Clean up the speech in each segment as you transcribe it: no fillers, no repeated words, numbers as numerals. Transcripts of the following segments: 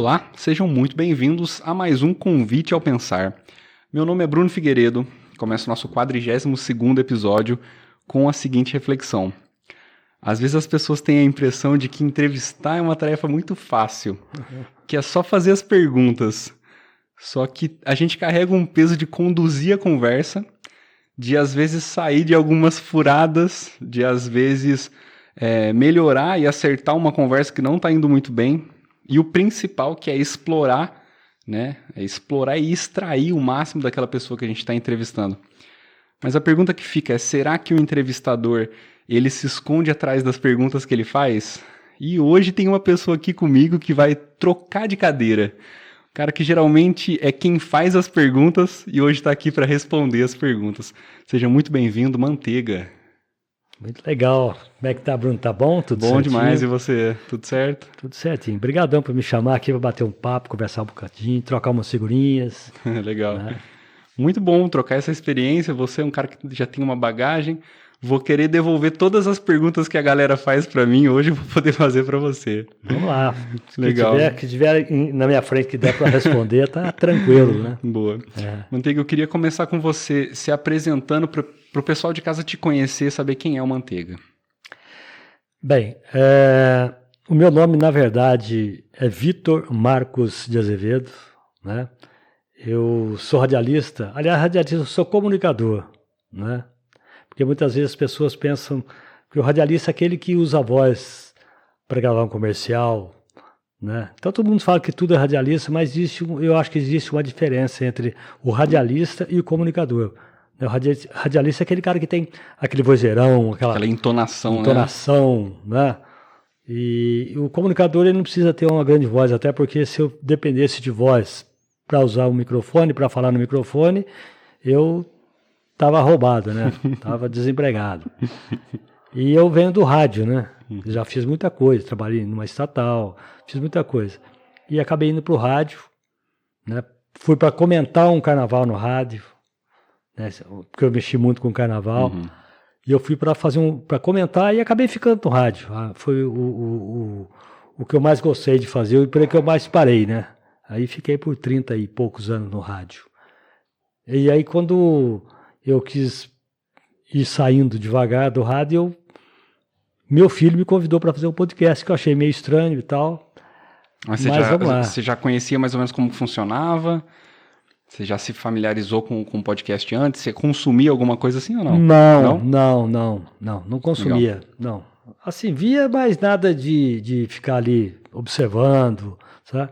Olá, sejam muito bem-vindos a mais um Convite ao Pensar. Meu nome é Bruno Figueiredo, começa o nosso 42º episódio com a seguinte reflexão. Às vezes as pessoas têm a impressão de que entrevistar é uma tarefa muito fácil, que é só fazer as perguntas. Só que a gente carrega um peso de conduzir a conversa, de às vezes sair de algumas furadas, de às vezes melhorar e acertar uma conversa que não está indo muito bem. E o principal, que é explorar, né? É explorar e extrair o máximo daquela pessoa que a gente está entrevistando. Mas a pergunta que fica é, será que o entrevistador, ele se esconde atrás das perguntas que ele faz? E hoje tem uma pessoa aqui comigo que vai trocar de cadeira. O cara que geralmente é quem faz as perguntas e hoje está aqui para responder as perguntas. Seja muito bem-vindo, Manteiga. Muito legal. Como é que tá, Bruno? Tá bom? Tudo bom certinho? Demais. E você? Tudo certo? Tudo certinho. Obrigadão por me chamar aqui para bater um papo, conversar um bocadinho, trocar umas figurinhas. Legal. Né? Muito bom trocar essa experiência. Você é um cara que já tem uma bagagem. Vou querer devolver todas as perguntas que a galera faz para mim hoje, eu vou poder fazer para você. Vamos lá. Legal. Que tiver na minha frente que der para responder, tá tranquilo, né? Boa. Manteiga, eu queria começar com você se apresentando para o pessoal de casa te conhecer, saber quem é o Manteiga. Bem, o meu nome, na verdade, é Vitor Marcos de Azevedo, né? Eu sou radialista, aliás, radialista, eu sou comunicador, né? Porque muitas vezes as pessoas pensam que o radialista é aquele que usa a voz para gravar um comercial, né? Então todo mundo fala que tudo é radialista, mas eu acho que existe uma diferença entre o radialista e o comunicador. O radialista é aquele cara que tem aquele vozeirão, aquela entonação, né? E o comunicador ele não precisa ter uma grande voz, até porque se eu dependesse de voz para usar o microfone, para falar no microfone, eu estava roubado, né? Estava desempregado. E eu venho do rádio, né? Já fiz muita coisa, trabalhei numa estatal, fiz muita coisa. E acabei indo para o rádio, né? Fui para comentar um carnaval no rádio, né? Porque eu mexi muito com carnaval. E eu fui para comentar e acabei ficando no rádio. Foi o que eu mais gostei de fazer e por que eu mais parei, né? Aí fiquei por 30 e poucos anos no rádio. E aí quando eu quis ir saindo devagar do rádio, meu filho me convidou para fazer um podcast, que eu achei meio estranho e tal. Mas você já conhecia mais ou menos como funcionava? Você já se familiarizou com o podcast antes? Você consumia alguma coisa assim ou não? Não consumia, legal. Não. Assim, via, mas nada de ficar ali observando, sabe?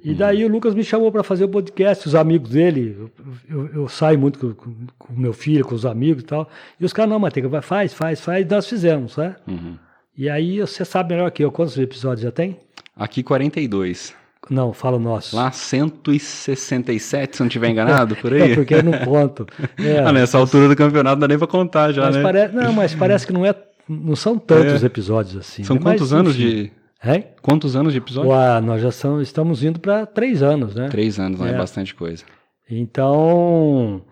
E daí o Lucas me chamou para fazer o podcast, os amigos dele, eu saio muito com meu filho, com os amigos e tal, e os caras, não, Manteiga, faz, e nós fizemos, né? E aí você sabe melhor que eu, quantos episódios já tem? Aqui 42. Não, fala o nosso. Lá 167, se não estiver enganado, por aí. É porque eu não conto. Nessa altura do campeonato não dá nem para contar já, né? Mas parece que não são tantos episódios assim. São quantos anos de... Quantos anos de episódio? Nós já estamos indo para 3 anos, né? 3 anos, é bastante coisa. Então,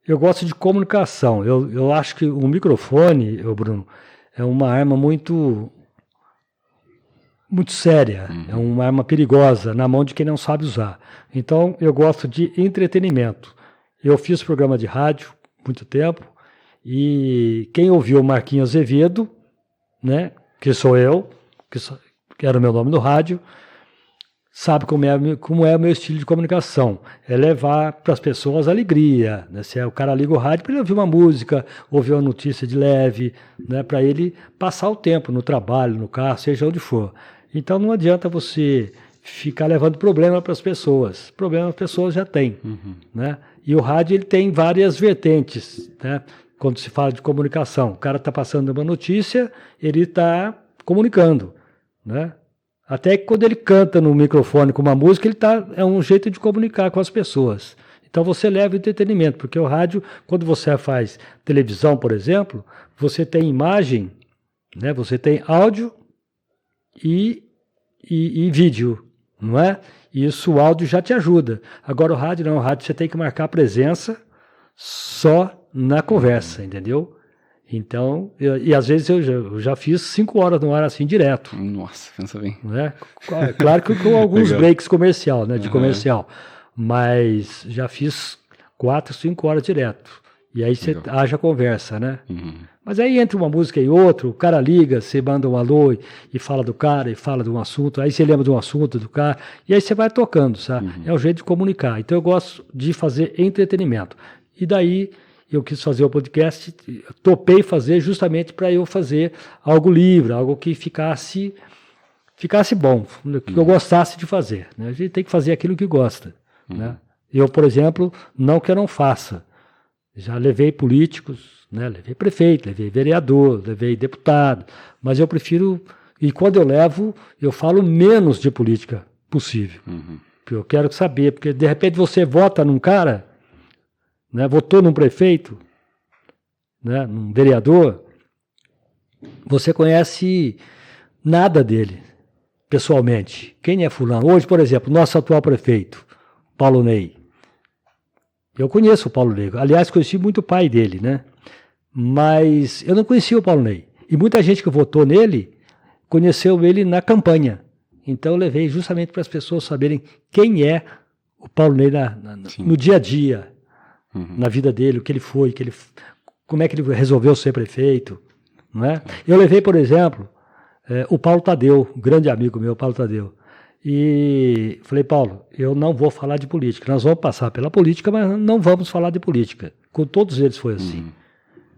eu gosto de comunicação. Eu acho que o microfone, Bruno, é uma arma muito séria. É uma arma perigosa na mão de quem não sabe usar. Então, eu gosto de entretenimento. Eu fiz programa de rádio muito tempo e quem ouviu o Marquinhos Azevedo, né, que sou eu, que era o meu nome no rádio, sabe como é o meu estilo de comunicação. É levar para as pessoas alegria. Né? Se o cara liga o rádio para ele ouvir uma música, ouvir uma notícia de leve, né? Para ele passar o tempo no trabalho, no carro, seja onde for. Então não adianta você ficar levando problema para as pessoas. Problema as pessoas já têm. Né? E o rádio ele tem várias vertentes. Né? Quando se fala de comunicação, o cara está passando uma notícia, ele está comunicando, né? Até que quando ele canta no microfone com uma música, é um jeito de comunicar com as pessoas. Então você leva entretenimento, porque o rádio, quando você faz televisão, por exemplo, você tem imagem, né? Você tem áudio e vídeo, não é? E isso o áudio já te ajuda. Agora o rádio não, o rádio você tem que marcar presença só na conversa, entendeu? Então, e às vezes eu já fiz 5 horas no ar assim direto. Nossa, pensa bem. Né? Claro que com alguns Legal. breaks comercial, né, de comercial, mas já fiz 4, 5 horas direto. E aí você haja conversa, né? Mas aí entre uma música e outra, o cara liga, você manda um alô e fala do cara, e fala de um assunto, aí você lembra de um assunto do cara, e aí você vai tocando, sabe? É um jeito de comunicar. Então eu gosto de fazer entretenimento. E daí eu quis fazer o podcast, topei fazer justamente para eu fazer algo livre, algo que ficasse bom, que eu gostasse de fazer. Né? A gente tem que fazer aquilo que gosta. Né? Eu, por exemplo, não que eu não faça. Já levei políticos, né? Levei prefeito, levei vereador, levei deputado, mas eu prefiro, e quando eu levo, eu falo menos de política possível. Porque eu quero saber, porque de repente você vota num cara, né? Votou num prefeito, né? Num vereador, você conhece nada dele, pessoalmente. Quem é fulano? Hoje, por exemplo, nosso atual prefeito, Paulo Ney. Eu conheço o Paulo Ney. Aliás, conheci muito o pai dele, né? Mas eu não conhecia o Paulo Ney. E muita gente que votou nele conheceu ele na campanha. Então eu levei justamente para as pessoas saberem quem é o Paulo Ney no dia a dia, na vida dele, o que ele foi, como é que ele resolveu ser prefeito. Não é? Eu levei, por exemplo, o Paulo Tadeu, um grande amigo meu, Paulo Tadeu. E falei, Paulo, eu não vou falar de política. Nós vamos passar pela política, mas não vamos falar de política. Com todos eles foi assim.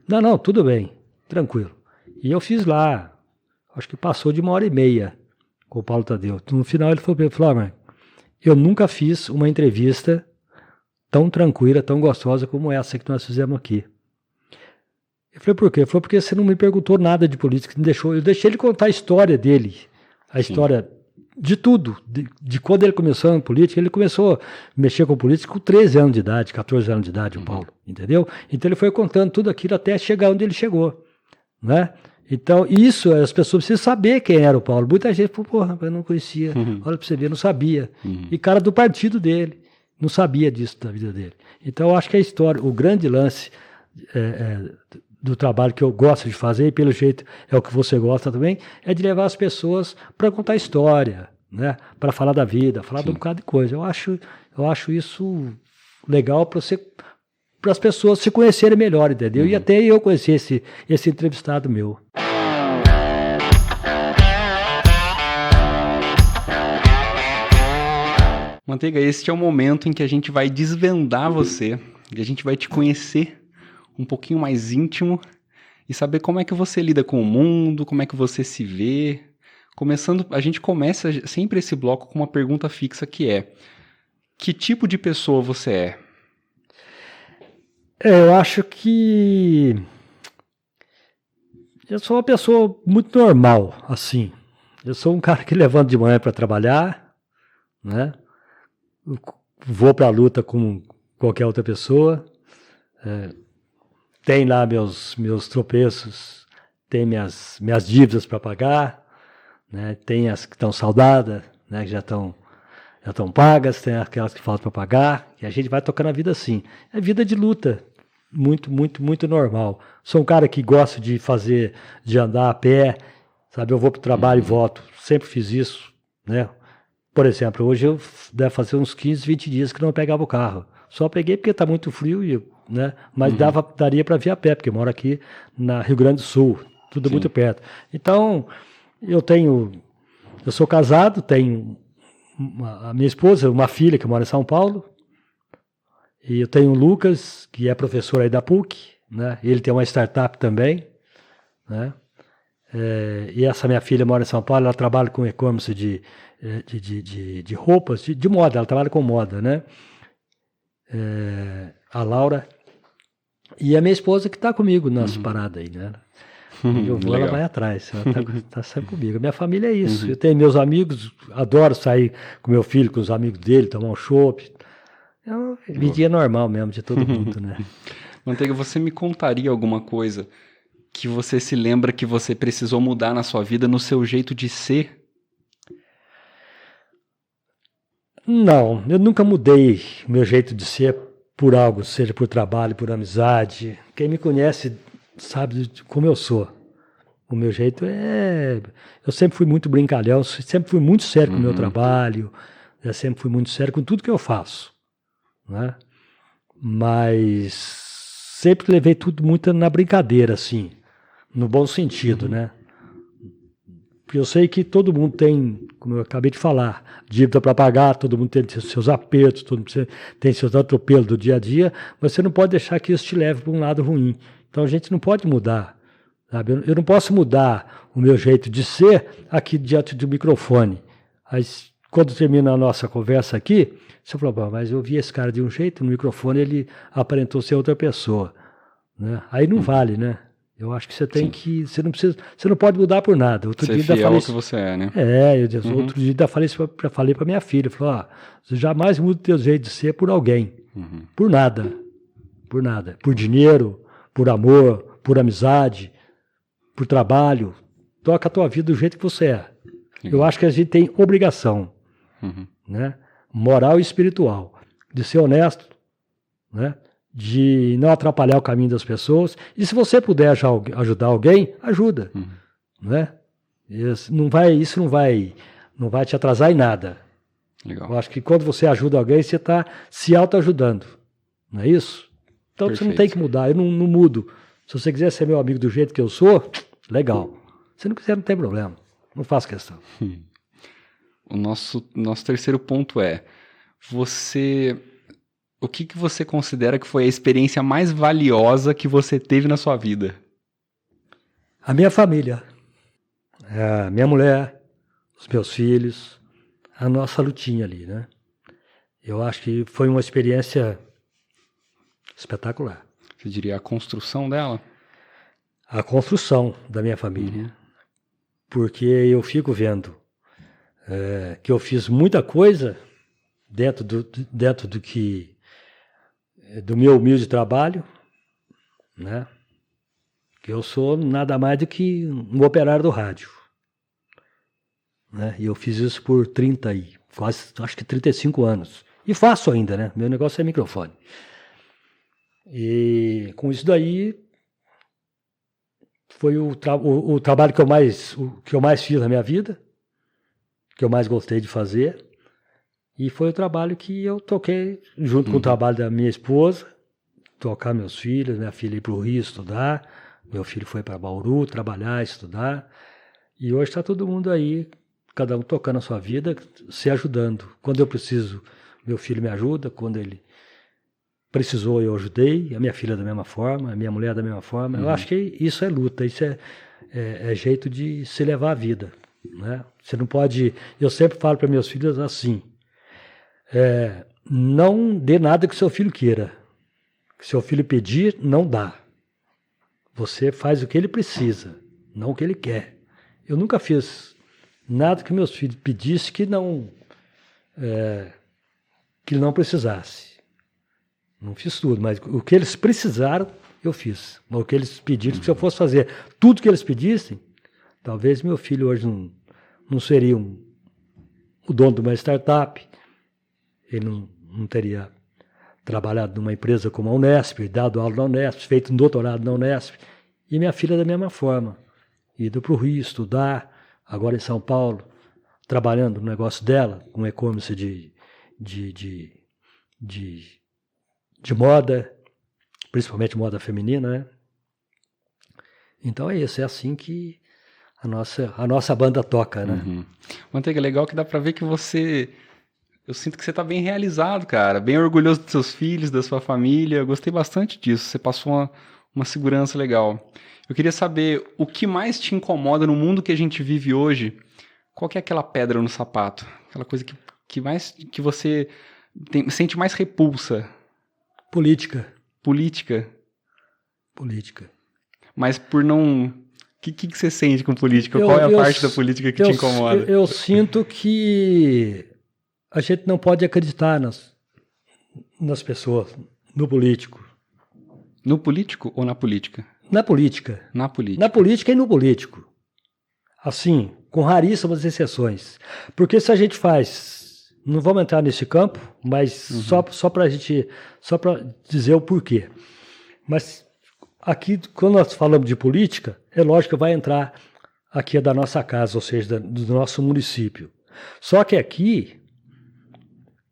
Não, tudo bem, tranquilo. E eu fiz lá, acho que passou de 1h30 com o Paulo Tadeu. No final ele falou, mas eu nunca fiz uma entrevista tão tranquila, tão gostosa como essa que nós fizemos aqui. Eu falei, por quê? Ele falou, porque você não me perguntou nada de política, eu deixei ele contar a história dele, a história de tudo, de quando ele começou na política. Ele começou a mexer com política com 13 anos de idade, 14 anos de idade, o Paulo, entendeu? Então ele foi contando tudo aquilo até chegar onde ele chegou, né? Então isso, as pessoas precisam saber quem era o Paulo. Muita gente falou, porra, eu não conhecia, olha pra você ver, não sabia. E cara do partido dele, não sabia disso da vida dele. Então eu acho que a história, o grande lance do trabalho que eu gosto de fazer, e pelo jeito é o que você gosta também, é de levar as pessoas para contar história, né? Para falar da vida, falar de um bocado de coisa. Eu acho isso legal para as pessoas se conhecerem melhor, entendeu? E até eu conheci esse entrevistado meu. Manteiga, este é o momento em que a gente vai desvendar você, e a gente vai te conhecer um pouquinho mais íntimo e saber como é que você lida com o mundo, como é que você se vê. A gente começa sempre esse bloco com uma pergunta fixa que é: que tipo de pessoa você é? Eu acho que eu sou uma pessoa muito normal, assim. Eu sou um cara que levanta de manhã para trabalhar, né? Vou para a luta como qualquer outra pessoa. Tem lá meus tropeços, tem minhas dívidas para pagar, né? Tem as que estão saldadas, né? Que já estão pagas, tem aquelas que faltam para pagar, e a gente vai tocando a vida assim. É vida de luta, muito, muito, muito normal. Sou um cara que gosta de andar a pé, sabe? Eu vou para o trabalho e volto, sempre fiz isso, né? Por exemplo, hoje eu deve fazer uns 15, 20 dias que não pegava o carro. Só peguei porque está muito frio, né? Mas daria para vir a pé, porque eu moro aqui na Rio Grande do Sul, tudo muito perto. Então, eu sou casado, tenho a minha esposa, uma filha que mora em São Paulo, e eu tenho o Lucas, que é professor aí da PUC, né? Ele tem uma startup também, né? E essa minha filha mora em São Paulo, ela trabalha com e-commerce de roupas, de moda, ela trabalha com moda, né? A Laura. E a minha esposa que está comigo nas paradas aí, né? Eu vou, ela vai atrás, ela tá sempre comigo. Minha família é isso. Eu tenho meus amigos, adoro sair com meu filho, com os amigos dele, tomar um chopp. É uma vidinha normal mesmo, de todo mundo, né? Manteiga, você me contaria alguma coisa que você se lembra que você precisou mudar na sua vida, no seu jeito de ser? Não, eu nunca mudei meu jeito de ser por algo, seja por trabalho, por amizade. Quem me conhece sabe como eu sou. O meu jeito eu sempre fui muito brincalhão, sempre fui muito sério com o meu trabalho, eu sempre fui muito sério com tudo que eu faço, né? Mas sempre levei tudo muito na brincadeira, assim, no bom sentido, né? Porque eu sei que todo mundo tem, como eu acabei de falar, dívida para pagar, todo mundo tem seus apertos, todo mundo tem seus atropelos do dia a dia, mas você não pode deixar que isso te leve para um lado ruim. Então a gente não pode mudar, sabe? Eu não posso mudar o meu jeito de ser aqui diante do microfone. Aí, quando termina a nossa conversa aqui, você fala, mas eu vi esse cara de um jeito, no microfone ele aparentou ser outra pessoa, né? Aí não vale, né? Eu acho que você tem que. Você não pode mudar por nada. Outro Ser dia ainda fiel falei ao que você é, né? Outro dia ainda falei para minha filha, falei, você jamais muda o teu jeito de ser por alguém. Por nada. Por nada. Por dinheiro, por amor, por amizade, por trabalho. Toca a tua vida do jeito que você é. Eu acho que a gente tem obrigação, né? Moral e espiritual, de ser honesto, né? De não atrapalhar o caminho das pessoas. E se você puder ajudar alguém, ajuda, né? Isso não vai te atrasar em nada. Legal. Eu acho que quando você ajuda alguém, você está se autoajudando, não é isso? Então Perfeito. Você não tem que mudar, eu não mudo. Se você quiser ser meu amigo do jeito que eu sou, legal. Se não quiser, não tem problema, não faço questão. O nosso terceiro ponto é, o que você considera que foi a experiência mais valiosa que você teve na sua vida? A minha família, a minha mulher, os meus filhos, a nossa lutinha ali, né? Eu acho que foi uma experiência espetacular. Você diria a construção dela? A construção da minha família. Porque eu fico vendo que eu fiz muita coisa dentro do meu humilde trabalho, né? Que eu sou nada mais do que um operário do rádio, né? E eu fiz isso por acho que 35 anos. E faço ainda, né? Meu negócio é microfone. E com isso daí foi o trabalho que eu mais fiz na minha vida, que eu mais gostei de fazer. E foi o trabalho que eu toquei, junto com o trabalho da minha esposa, tocar meus filhos, minha filha ir para o Rio estudar, meu filho foi para Bauru trabalhar, estudar. E hoje está todo mundo aí, cada um tocando a sua vida, se ajudando. Quando eu preciso, meu filho me ajuda, quando ele precisou, eu ajudei, a minha filha da mesma forma, a minha mulher da mesma forma. Eu acho que isso é luta, isso é jeito de se levar a vida, né? Você não pode... Eu sempre falo para meus filhos assim, não dê nada que seu filho queira. Se seu filho pedir, não dá. Você faz o que ele precisa, não o que ele quer. Eu nunca fiz nada que meus filhos pedissem que ele não precisasse. Não fiz tudo, mas o que eles precisaram, eu fiz. O que eles pediram, se eu fosse fazer tudo que eles pedissem, talvez meu filho hoje não seria o dono de uma startup, ele não teria trabalhado numa empresa como a Unesp, dado aula na Unesp, feito um doutorado na Unesp, e minha filha da mesma forma, ido para o Rio estudar, agora em São Paulo, trabalhando no negócio dela, com e-commerce de moda, principalmente moda feminina, né? Então é isso, é assim que a nossa banda toca, né? Manteiga, é legal que dá pra ver que eu sinto que você tá bem realizado, cara, bem orgulhoso dos seus filhos, da sua família, eu gostei bastante disso, você passou uma segurança legal. Eu queria saber, o que mais te incomoda no mundo que a gente vive hoje, qual que é aquela pedra no sapato? Aquela coisa que você sente mais repulsa? Política. Política? Política. Mas por não... O que você sente com política? Qual é a parte da política que te incomoda? Eu sinto que a gente não pode acreditar nas pessoas, no político. No político ou na política? Na política. Na política. Na política e no político. Assim, com raríssimas exceções. Porque se a gente faz... Não vamos entrar nesse campo, mas só para dizer o porquê. Mas aqui, quando nós falamos de política, é lógico que vai entrar aqui da nossa casa, ou seja, do nosso município. Só que aqui,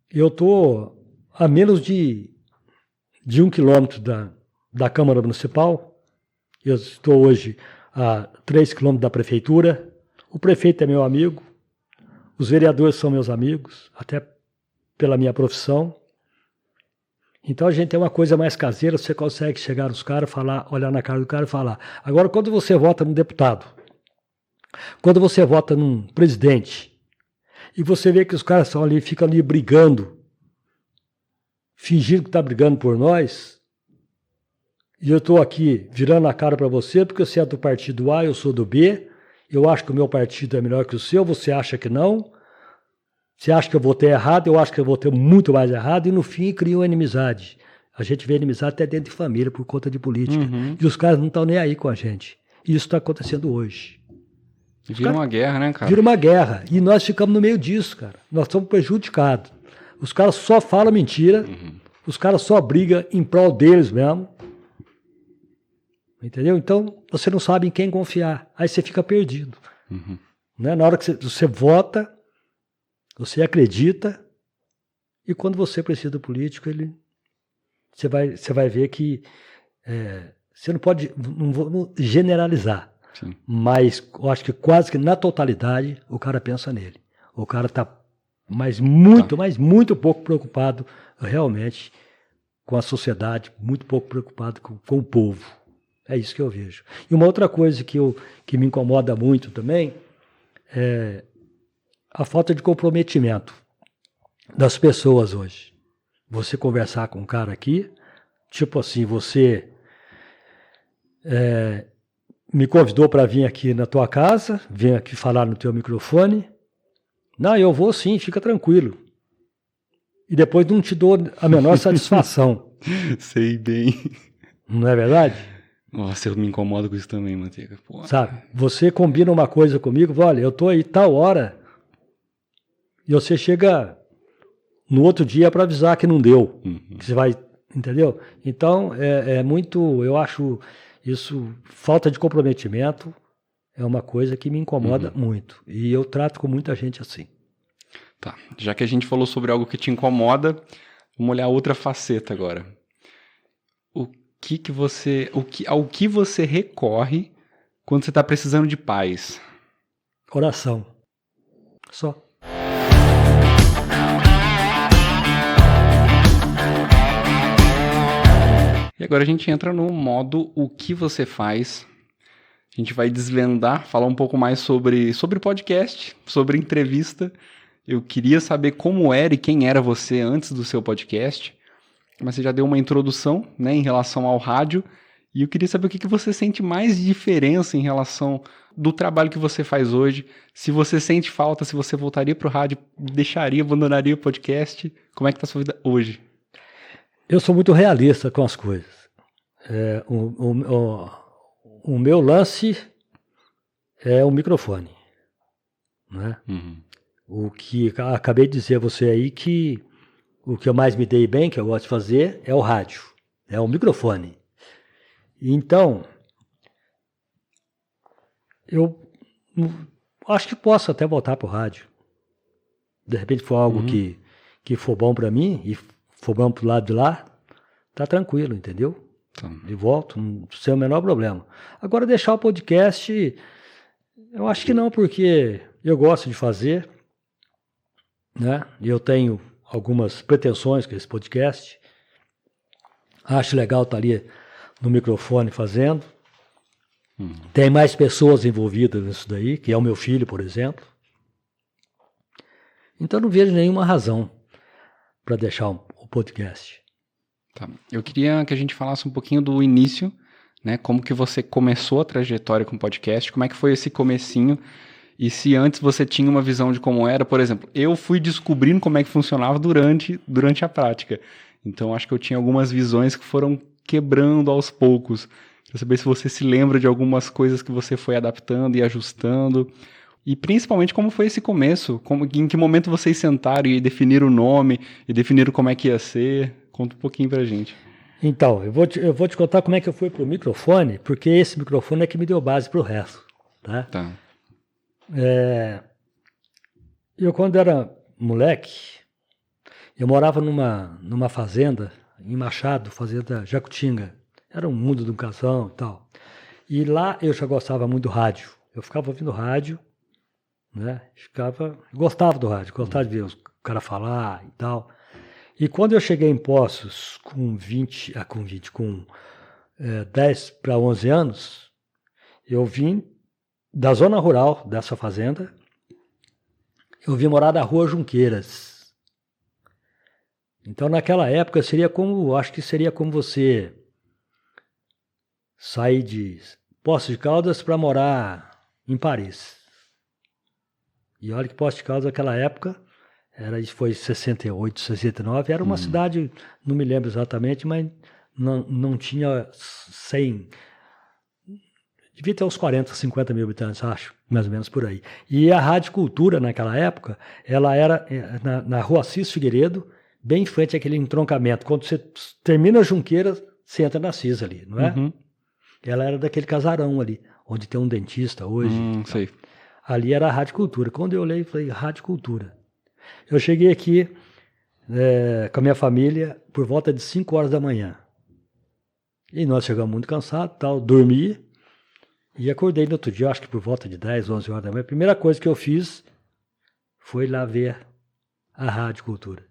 eu estou a menos de 1 quilômetro da Câmara Municipal. Eu estou hoje a 3 quilômetros da Prefeitura. O prefeito é meu amigo. Os vereadores são meus amigos, até pela minha profissão. Então a gente tem uma coisa mais caseira, você consegue chegar nos caras, falar, olhar na cara do cara e falar. Agora, quando você vota num deputado, quando você vota num presidente, e você vê que os caras estão ali, ficam ali brigando, fingindo que está brigando por nós, e eu estou aqui virando a cara para você, porque você é do partido A, eu sou do B, eu acho que o meu partido é melhor que o seu, você acha que não, você acha que eu votei errado, eu acho que eu votei muito mais errado, e no fim criam inimizade. A gente vê inimizade até dentro de família, por conta de política. Uhum. E os caras não estão nem aí com a gente. E isso está acontecendo hoje. Vira uma guerra, né, cara? Vira uma guerra. E nós ficamos no meio disso, cara. Nós estamos prejudicados. Os caras só falam mentira, os caras só brigam em prol deles mesmo. Entendeu? Então, você não sabe em quem confiar. Aí você fica perdido. Né? Na hora que você vota, você acredita, e quando você precisa do político, você vai ver que você não pode, não vou generalizar, Sim. mas eu acho que quase que na totalidade o cara pensa nele. O cara está muito pouco preocupado realmente com a sociedade, muito pouco preocupado com o povo. É isso que eu vejo. E uma outra coisa que me incomoda muito também é a falta de comprometimento das pessoas hoje. Você conversar com um cara aqui, tipo assim, você me convidou para vir aqui na tua casa, vir aqui falar no teu microfone. Não, eu vou sim, fica tranquilo. E depois não te dou a menor satisfação. Sei bem. Não é verdade? Nossa, eu me incomodo com isso também, Manteiga. Pô. Sabe, você combina uma coisa comigo, olha, eu tô aí tal hora, e você chega no outro dia para avisar que não deu, que você vai, entendeu? Então, é muito, eu acho isso, falta de comprometimento é uma coisa que me incomoda muito, e eu trato com muita gente assim. Tá, já que a gente falou sobre algo que te incomoda, vamos olhar outra faceta agora. Ao que você recorre quando você está precisando de paz? Oração. Só. E agora a gente entra no modo o que você faz. A gente vai desvendar, falar um pouco mais sobre podcast, sobre entrevista. Eu queria saber como era e quem era você antes do seu podcast. Mas você já deu uma introdução, né, em relação ao rádio, e eu queria saber o que você sente mais de diferença em relação do trabalho que você faz hoje, se você sente falta, se você voltaria para o rádio, abandonaria o podcast, como é que está a sua vida hoje? Eu sou muito realista com as coisas. O meu lance é o microfone, né? O que acabei de dizer a você aí que o que eu mais me dei bem, que eu gosto de fazer, é o rádio, é o microfone. Então, eu acho que posso até voltar para o rádio. De repente for algo que for bom para mim, e for bom para o lado de lá, tá tranquilo, entendeu? E volto, sem o menor problema. Agora, deixar o podcast, eu acho que não, porque eu gosto de fazer, né? E eu tenho algumas pretensões com esse podcast. Acho legal estar ali no microfone fazendo. Tem mais pessoas envolvidas nisso daí, que é o meu filho, por exemplo. Então não vejo nenhuma razão para deixar o podcast. Tá. Eu queria que a gente falasse um pouquinho do início, né? Como que você começou a trajetória com o podcast, como é que foi esse comecinho. E se antes você tinha uma visão de como era, por exemplo, eu fui descobrindo como é que funcionava durante a prática. Então, acho que eu tinha algumas visões que foram quebrando aos poucos. Quero saber se você se lembra de algumas coisas que você foi adaptando e ajustando. E principalmente como foi esse começo, em que momento vocês sentaram e definiram o nome, e definiram como é que ia ser. Conta um pouquinho pra gente. Então, eu vou te contar como é que eu fui pro microfone, porque esse microfone é que me deu base pro resto, tá? Tá. Eu, quando era moleque, eu morava numa fazenda, em Machado, fazenda Jacutinga. Era um mundo de um casão e tal. E lá eu já gostava muito do rádio. Eu ficava ouvindo rádio, né? Gostava do rádio, gostava de ver os caras falar e tal. E quando eu cheguei em Poços com 10 para 11 anos, eu vim da zona rural dessa fazenda, eu vim morar na Rua Junqueiras. Então, naquela época, acho que seria como você sair de Poços de Caldas para morar em Paris. E olha que Poços de Caldas, naquela época, foi 68, 69, era uma cidade, não me lembro exatamente, mas não tinha 100, devia ter uns 40, 50 mil habitantes, acho, mais ou menos por aí. E a Rádio Cultura, naquela época, ela era na Rua Assis Figueiredo, bem em frente àquele entroncamento. Quando você termina a Junqueira, você entra na Assis ali, não é? Uhum. Ela era daquele casarão ali, onde tem um dentista hoje. Sei. Ali era a Rádio Cultura. Quando eu olhei, falei, Rádio Cultura. Eu cheguei aqui com a minha família por volta de 5 horas da manhã. E nós chegamos muito cansados, tal, dormi e acordei no outro dia, acho que por volta de 10, 11 horas da manhã. A primeira coisa que eu fiz foi lá ver a Rádio Cultura.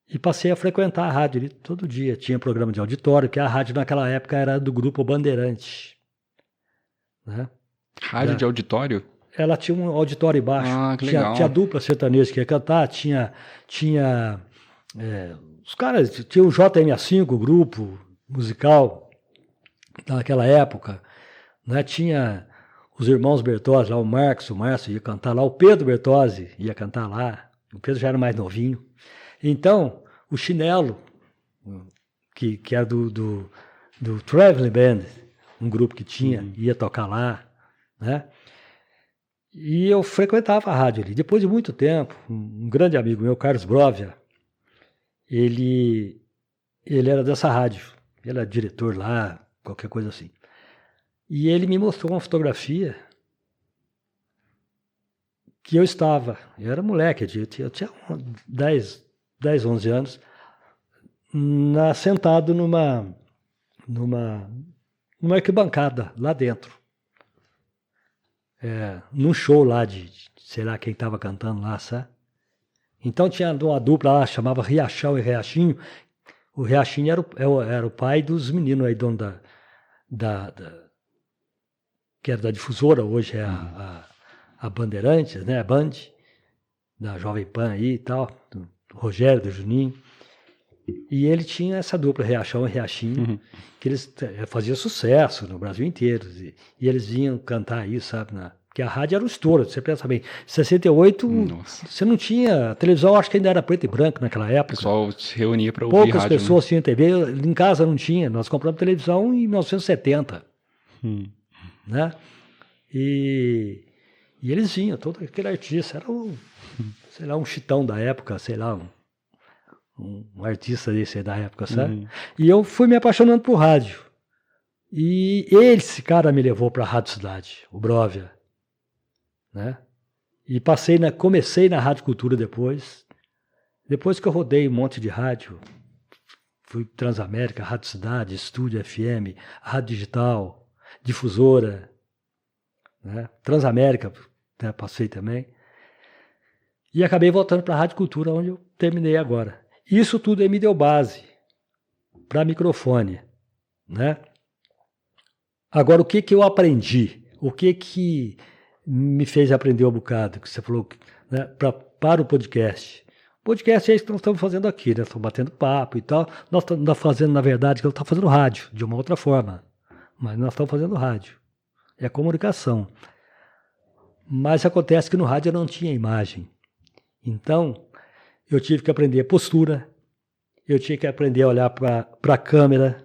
E passei a frequentar a rádio ali todo dia. Tinha programa de auditório, que a rádio naquela época era do Grupo Bandeirante. Né? Rádio de auditório? Ela tinha um auditório embaixo. Ah, que legal. Tinha dupla sertaneja que ia cantar, tinha os caras, tinha o JMA5, o grupo musical naquela época, né? Tinha os irmãos Bertozzi lá, o Márcio ia cantar lá, o Pedro Bertozzi ia cantar lá, o Pedro já era mais novinho. Então, o Chinelo, que era do Traveling Band, um grupo que tinha, ia tocar lá, né? E eu frequentava a rádio ali. Depois de muito tempo, um grande amigo meu, Carlos Brovia, ele era dessa rádio. Ele era diretor lá, qualquer coisa assim. E ele me mostrou uma fotografia que eu era moleque, eu tinha 10, 11 anos, sentado numa arquibancada lá dentro. Num show lá de sei lá quem estava cantando lá, sabe? Então tinha uma dupla lá, chamava Riachão e Riachinho. O Riachinho era o pai dos meninos aí, dono que era da difusora, hoje é a Bandeirantes, né? A Band, da Jovem Pan aí e tal, do Rogério, do Juninho. E ele tinha essa dupla, Riachão e Riachinho, que eles faziam sucesso no Brasil inteiro. E eles vinham cantar isso, sabe? Porque a rádio era um estouro, você pensa bem. Em 68, você não tinha televisão, acho que ainda era preto e branco naquela época. O pessoal se reunia para ouvir Poucas rádio. pessoas tinham TV, em casa não tinha. Nós compramos televisão em 1970. Né? E eles vinham, todo aquele artista. Era sei lá, um Chitão da época, sei lá, um artista desse aí da época, sabe? E eu fui me apaixonando por rádio. E esse cara me levou para a Rádio Cidade, o Brovia, né? E comecei na Rádio Cultura depois que eu rodei um monte de rádio, fui Transamérica, Rádio Cidade, Estúdio FM, Rádio Digital, Difusora, né? Transamérica, né? Passei também. E acabei voltando para a Rádio Cultura, onde eu terminei agora. Isso tudo aí me deu base para microfone, né? Agora, o que eu aprendi? O que me fez aprender um bocado? Que você falou, né? Para o podcast. O podcast é isso que nós estamos fazendo aqui, né? Estamos batendo papo e tal. Nós estamos fazendo, na verdade, que eu estou fazendo rádio, de uma outra forma. Mas nós estamos fazendo rádio. É comunicação. Mas acontece que no rádio eu não tinha imagem. Então, eu tive que aprender postura, eu tinha que aprender a olhar para a câmera.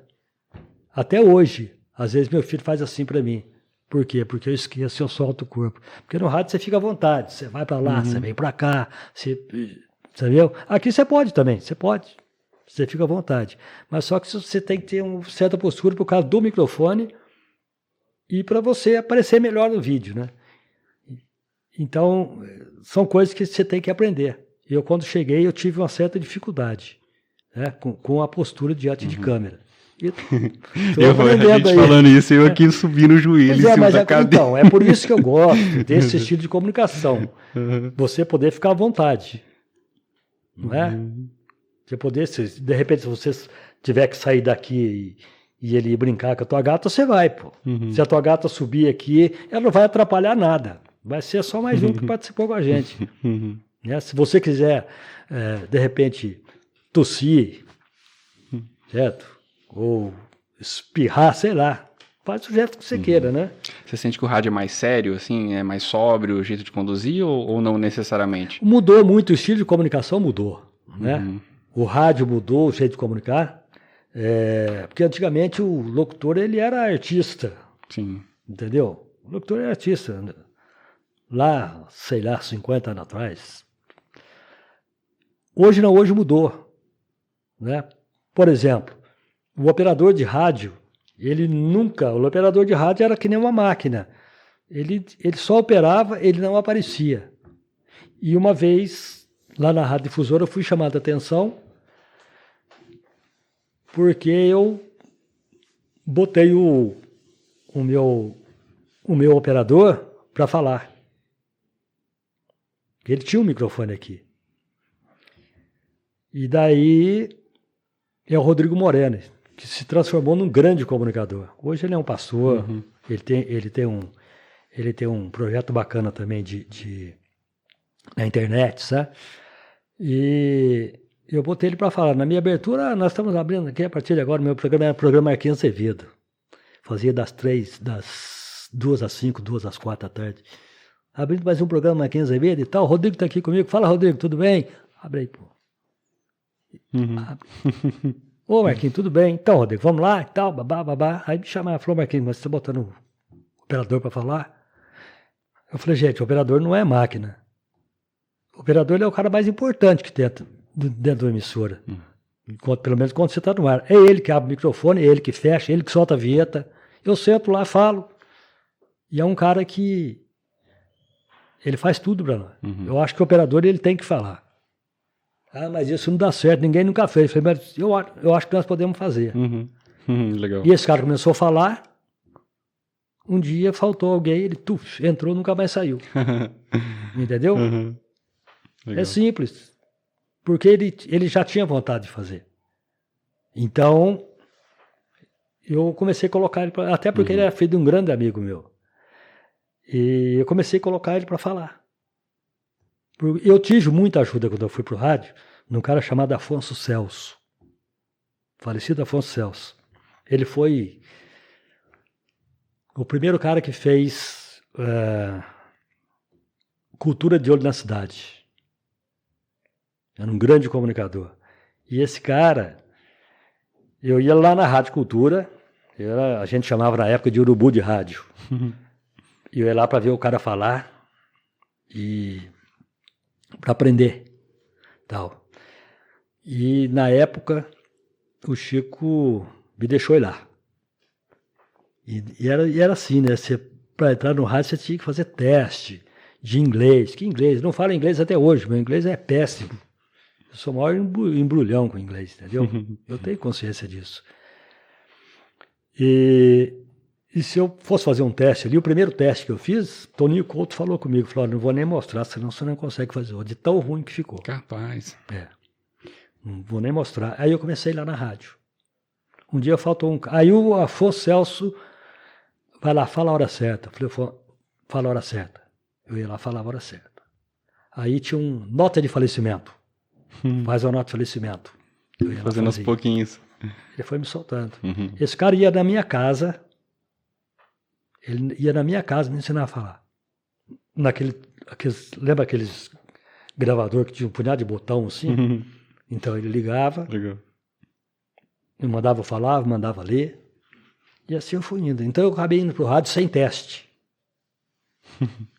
Até hoje, às vezes meu filho faz assim para mim. Por quê? Porque eu esqueço, eu solto o corpo. Porque no rádio você fica à vontade, você vai para lá, você vem para cá, você viu? Aqui você pode também, você pode. Você fica à vontade. Mas só que você tem que ter uma certa postura por causa do microfone e para você aparecer melhor no vídeo, né? Então, são coisas que você tem que aprender. Eu, quando cheguei, eu tive uma certa dificuldade, né, com a postura diante de câmera. A gente falando isso, eu aqui subindo o joelho em cima da cadeira. Então, é por isso que eu gosto desse estilo de comunicação. Você poder ficar à vontade. Não é? Você poder, de repente, se você tiver que sair daqui e ele brincar com a tua gata, você vai, pô. Se a tua gata subir aqui, ela não vai atrapalhar nada. Vai ser só mais um que participou com a gente. Né? Se você quiser, de repente, tossir, certo? Ou espirrar, sei lá. Faz o jeito que você queira, né? Você sente que o rádio é mais sério, assim, é mais sóbrio o jeito de conduzir ou não necessariamente? Mudou muito, o estilo de comunicação mudou, né? O rádio mudou o jeito de comunicar, porque antigamente o locutor ele era artista. Sim. Entendeu? O locutor era artista. Lá, sei lá, 50 anos atrás. Hoje não, hoje mudou, né? Por exemplo, o operador de rádio, o operador de rádio era que nem uma máquina. Ele só operava, ele não aparecia. E uma vez, lá na Rádio Difusora, eu fui chamado a atenção porque eu botei o meu operador para falar. Ele tinha um microfone aqui. E daí é o Rodrigo Moreno, que se transformou num grande comunicador. Hoje ele é um pastor, ele tem um projeto bacana também na internet, sabe? E eu botei ele para falar. Na minha abertura, nós estamos abrindo aqui, a partir de agora, meu programa era o programa Marquinhos Azevedo. Fazia das 2 às 5, 2 às 4 da tarde. Abrindo mais um programa Marquinhos Azevedo e tal. O Rodrigo está aqui comigo. Fala, Rodrigo, tudo bem? Abre aí, pô. Ô, Marquinhos, tudo bem? Então, Rodrigo, vamos lá e tal, babá. Aí me chamaram, falou, Marquinhos, mas você está botando o operador para falar? Eu falei, gente, o operador não é máquina. O operador ele é o cara mais importante que tem dentro da emissora. Pelo menos quando você está no ar. É ele que abre o microfone, é ele que fecha, é ele que solta a vinheta. Eu sento lá, falo. E é um cara que ele faz tudo para nós. Eu acho que o operador ele tem que falar. Ah, mas isso não dá certo, ninguém nunca fez. Eu falei, mas eu acho que nós podemos fazer. Legal. E esse cara começou a falar. Um dia faltou alguém, ele entrou, nunca mais saiu. Entendeu? É simples. Porque ele já tinha vontade de fazer. Então, eu comecei a colocar ele até porque ele era filho de um grande amigo meu. E eu comecei a colocar ele para falar. Eu tive muita ajuda quando eu fui para o rádio, num cara chamado Afonso Celso. Falecido Afonso Celso. Ele foi o primeiro cara que fez cultura de olho na cidade. Era um grande comunicador. E esse cara, eu ia lá na Rádio Cultura, a gente chamava na época de urubu de rádio. E eu ia lá para ver o cara falar e para aprender. Tal. E na época, o Chico me deixou ir lá. E era assim, né? Para entrar no rádio, você tinha que fazer teste de inglês. Que inglês? Eu não falo inglês até hoje, meu inglês é péssimo. Eu sou o maior embrulhão com inglês, entendeu? Eu tenho consciência disso. E se eu fosse fazer um teste ali, o primeiro teste que eu fiz, Toninho Couto falou comigo, falou, não vou nem mostrar, senão você não consegue fazer, de tão ruim que ficou. Capaz. Não vou nem mostrar. Aí eu comecei lá na rádio. Um dia faltou aí o Afonso Celso vai lá, fala a hora certa. Eu falei, fala a hora certa. Eu ia lá, falava a hora certa. Aí tinha nota de falecimento. Faz uma nota de falecimento. Eu ia fazendo aos pouquinhos. Ele foi me soltando. Esse cara ia na minha casa, me ensinar a falar. Lembra aqueles gravador que tinha um punhado de botão assim? Então ele ligava, me mandava falar, mandava ler, e assim eu fui indo. Então eu acabei indo pro rádio sem teste.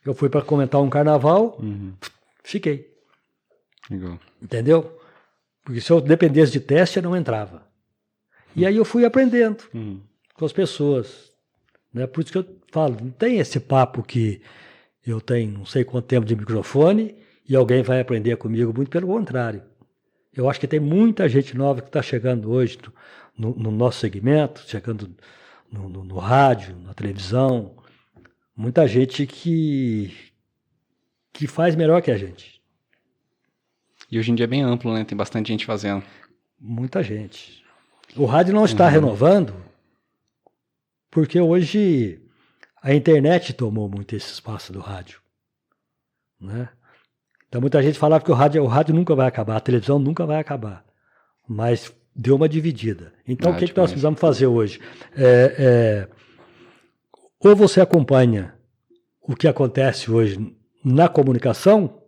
Eu fui para comentar um carnaval, fiquei. Legal. Entendeu? Porque se eu dependesse de teste, eu não entrava. E aí eu fui aprendendo com as pessoas. Né? Por isso que eu falo, não tem esse papo que eu tenho não sei quanto tempo de microfone e alguém vai aprender comigo, muito pelo contrário. Eu acho que tem muita gente nova que está chegando hoje no nosso segmento, chegando no rádio, na televisão, muita gente que faz melhor que a gente. E hoje em dia é bem amplo, né? Tem bastante gente fazendo. Muita gente. O rádio não está renovando porque hoje a internet tomou muito esse espaço do rádio. Né? Então muita gente falava que o rádio nunca vai acabar, a televisão nunca vai acabar. Mas deu uma dividida. Então o que nós precisamos fazer hoje? Ou você acompanha o que acontece hoje na comunicação,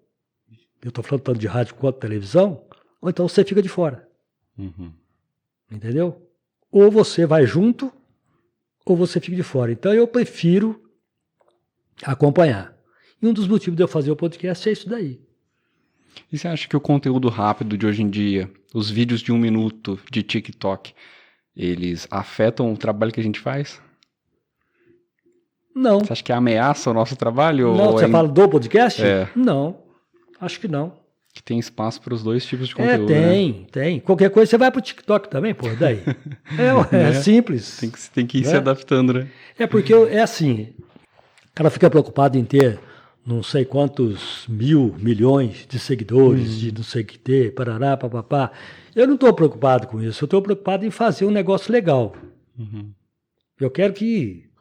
eu estou falando tanto de rádio quanto televisão, ou então você fica de fora. Entendeu? Ou você vai junto, ou você fica de fora. Então eu prefiro acompanhar. E um dos motivos de eu fazer o podcast é isso daí. E você acha que o conteúdo rápido de hoje em dia, os vídeos de 1 minuto de TikTok, eles afetam o trabalho que a gente faz? Não. Você acha que ameaça o nosso trabalho? Não, você fala do podcast? É. Não, acho que não. Que tem espaço para os dois tipos de conteúdo, tem. Qualquer coisa você vai pro TikTok também, pô, daí. É simples. Tem que ir se adaptando, né? É porque é assim, o cara fica preocupado em ter não sei quantos milhões de seguidores, de não sei o que ter, parará, papapá. Eu não estou preocupado com isso, eu estou preocupado em fazer um negócio legal. Eu quero que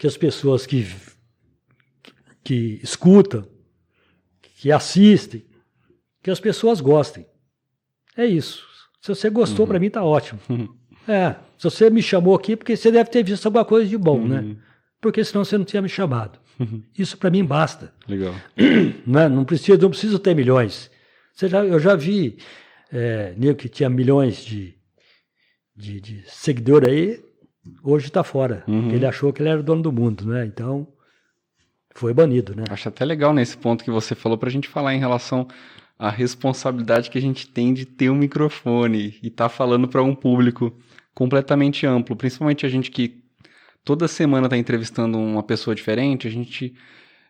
as pessoas que escutam, que assistem, que as pessoas gostem. É isso. Se você gostou, para mim tá ótimo. Se você me chamou aqui, porque você deve ter visto alguma coisa de bom, né? Porque senão você não tinha me chamado. Isso para mim basta. Legal. Não preciso ter milhões. Eu já vi nego que tinha milhões de seguidor aí, hoje está fora. Ele achou que ele era o dono do mundo, né? Então, foi banido, né? Acho até legal nesse ponto que você falou para a gente falar em relação à responsabilidade que a gente tem de ter um microfone e estar falando para um público completamente amplo. Principalmente a gente que toda semana está entrevistando uma pessoa diferente,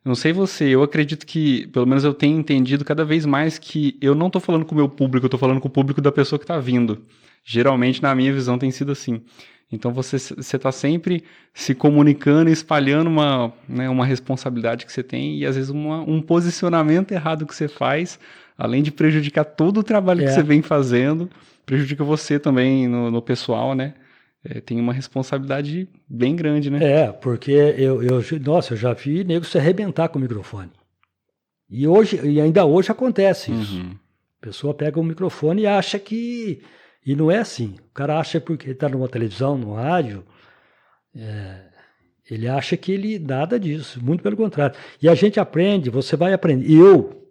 não sei você, eu acredito que, pelo menos eu tenho entendido cada vez mais que eu não estou falando com o meu público, eu estou falando com o público da pessoa que está vindo. Geralmente, na minha visão, tem sido assim. Então, você está sempre se comunicando e espalhando uma responsabilidade que você tem e, às vezes, um posicionamento errado que você faz, além de prejudicar todo o trabalho que você vem fazendo, prejudica você também no pessoal, né? Tem uma responsabilidade bem grande, né? Porque eu já vi nego se arrebentar com o microfone. E ainda hoje acontece isso. A pessoa pega o microfone e acha que... E não é assim. O cara acha porque ele está numa televisão, no rádio, ele acha que ele... Nada disso, muito pelo contrário. E a gente aprende, você vai aprender. Eu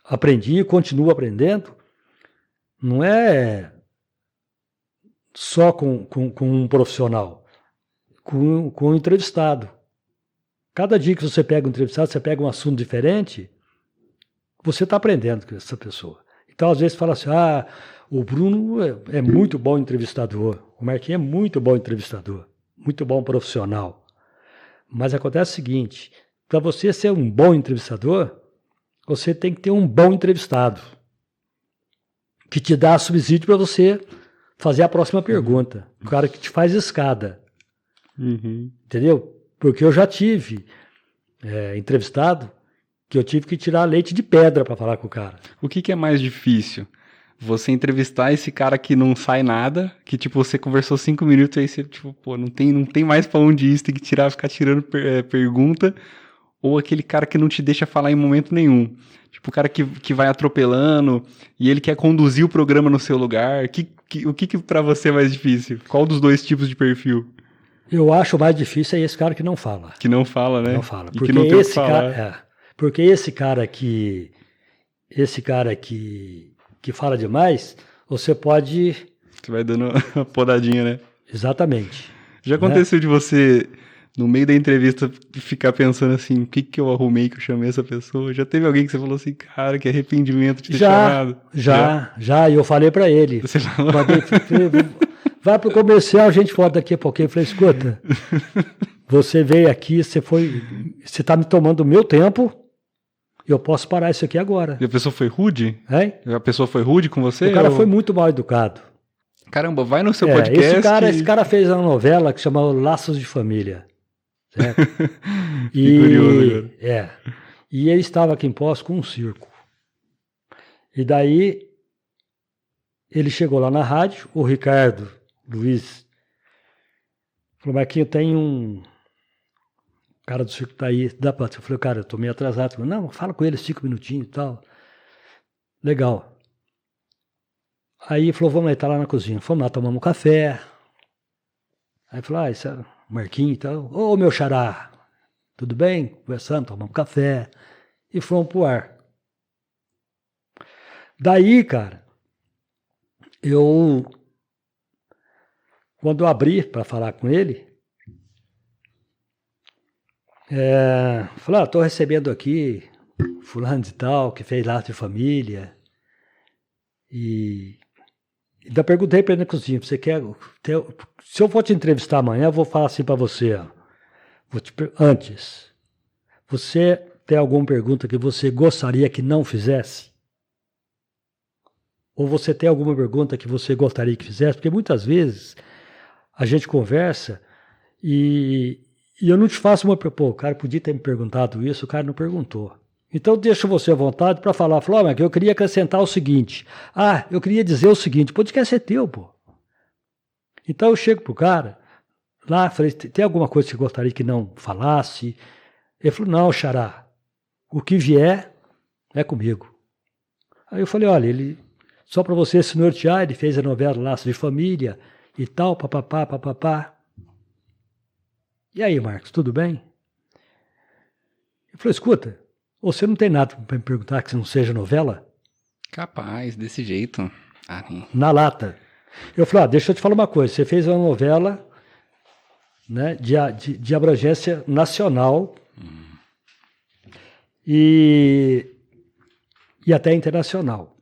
aprendi e continuo aprendendo. Não é... só com um profissional, com um entrevistado. Cada dia que você pega um entrevistado, você pega um assunto diferente, você está aprendendo com essa pessoa. Então, às vezes, fala assim, o Bruno é muito bom entrevistador, o Marquinhos é muito bom entrevistador, muito bom profissional. Mas acontece o seguinte, para você ser um bom entrevistador, você tem que ter um bom entrevistado, que te dá subsídio para você fazer a próxima pergunta. O cara que te faz escada. Entendeu? Porque eu já tive entrevistado que eu tive que tirar leite de pedra para falar com o cara. O que é mais difícil? Você entrevistar esse cara que não sai nada, que tipo, você conversou 5 minutos e aí você, tipo, pô, não tem mais pra onde ir, você tem que ficar tirando pergunta, ou aquele cara que não te deixa falar em momento nenhum. Tipo, o cara que vai atropelando e ele quer conduzir o programa no seu lugar. O que pra você é mais difícil? Qual dos dois tipos de perfil? Eu acho mais difícil é esse cara que não fala. Que não fala, né? Não fala. E porque que não tem esse cara, porque esse cara que fala demais, você pode... Você vai dando uma podadinha, né? Exatamente. Já aconteceu de você no meio da entrevista ficar pensando assim, o que eu arrumei que eu chamei essa pessoa? Já teve alguém que você falou assim, cara, que arrependimento de ter chamado? Já, e eu falei para ele. Você falou? Vai pro comercial, a gente volta daqui a pouquinho. Eu falei, escuta, você veio aqui, você tá me tomando o meu tempo, eu posso parar isso aqui agora. E a pessoa foi rude? Hein? A pessoa foi rude com você? O cara foi muito mal educado. Caramba, vai no seu podcast. Esse cara fez uma novela que chamava Laços de Família. Certo? Curioso agora. E ele estava aqui em Poços com um circo. E daí ele chegou lá na rádio, o Ricardo Luiz falou, Marquinhos, tem um cara do circo tá aí, dá pra... Eu falei, cara, eu tô meio atrasado. Falei, não, fala com ele 5 minutinhos e tal. Legal. Aí falou, vamos lá, ele tá lá na cozinha. Fomos lá, tomamos um café. Aí falou, isso é Marquinhos e tal. Ô, meu xará, tudo bem? Conversando, tomamos um café. E fomos pro ar. Daí, cara, quando eu abri para falar com ele, falei, tô recebendo aqui fulano de tal, que fez laço de família. E ainda perguntei para ele na cozinha, você quer... Se eu for te entrevistar amanhã, eu vou falar assim para você, ó. Antes, você tem alguma pergunta que você gostaria que não fizesse? Ou você tem alguma pergunta que você gostaria que fizesse? Porque muitas vezes a gente conversa e eu não te faço uma... Pô, o cara podia ter me perguntado isso, o cara não perguntou. Então deixo você à vontade para falar. Falou, mas eu queria acrescentar o seguinte. Eu queria dizer o seguinte. Podcast é teu, pô. Então eu chego pro cara, lá, falei, tem alguma coisa que você gostaria que não falasse? Ele falou, não, xará, o que vier é comigo. Aí eu falei, olha, só para você se nortear, ele fez a novela Laços de Família e tal, papapá, papapá. E aí, Marcos, tudo bem? Ele falou, escuta, você não tem nada para me perguntar que não seja novela? Capaz, desse jeito. Na lata. Eu falei, deixa eu te falar uma coisa, você fez uma novela, né, de abrangência nacional e até internacional.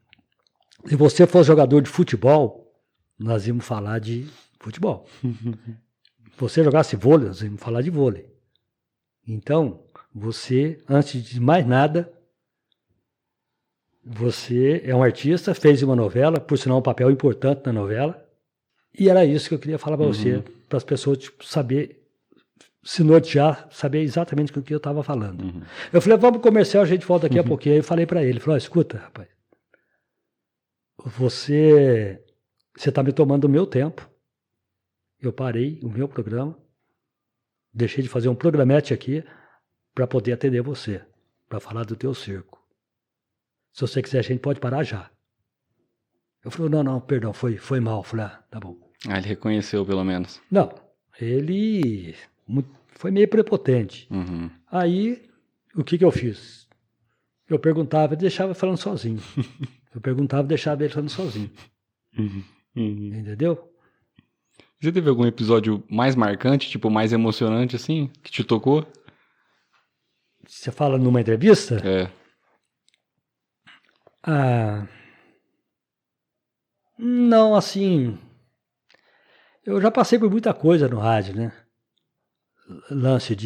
Se você for jogador de futebol, nós íamos falar de futebol. Se você jogasse vôlei, nós íamos falar de vôlei. Então, você, antes de mais nada, você é um artista, fez uma novela, por sinal um papel importante na novela, e era isso que eu queria falar para você, para as pessoas saber, se nortear, saber exatamente com o que eu estava falando. Eu falei, vamos pro comercial, a gente volta daqui a pouquinho. Aí eu falei para ele, escuta, rapaz, você está me tomando o meu tempo. Eu parei o meu programa, deixei de fazer um programete aqui para poder atender você, para falar do teu circo. Se você quiser, a gente pode parar já. Eu falei, não, perdão, foi mal. Eu falei, tá bom. Ele reconheceu, pelo menos. Não, ele foi meio prepotente. Aí, o que eu fiz? Eu perguntava e deixava ele falando sozinho. Eu perguntava e deixava ele falando sozinho. Entendeu? Você teve algum episódio mais marcante, tipo, mais emocionante, assim, que te tocou? Você fala numa entrevista? Não, assim... Eu já passei por muita coisa no rádio, né? Lance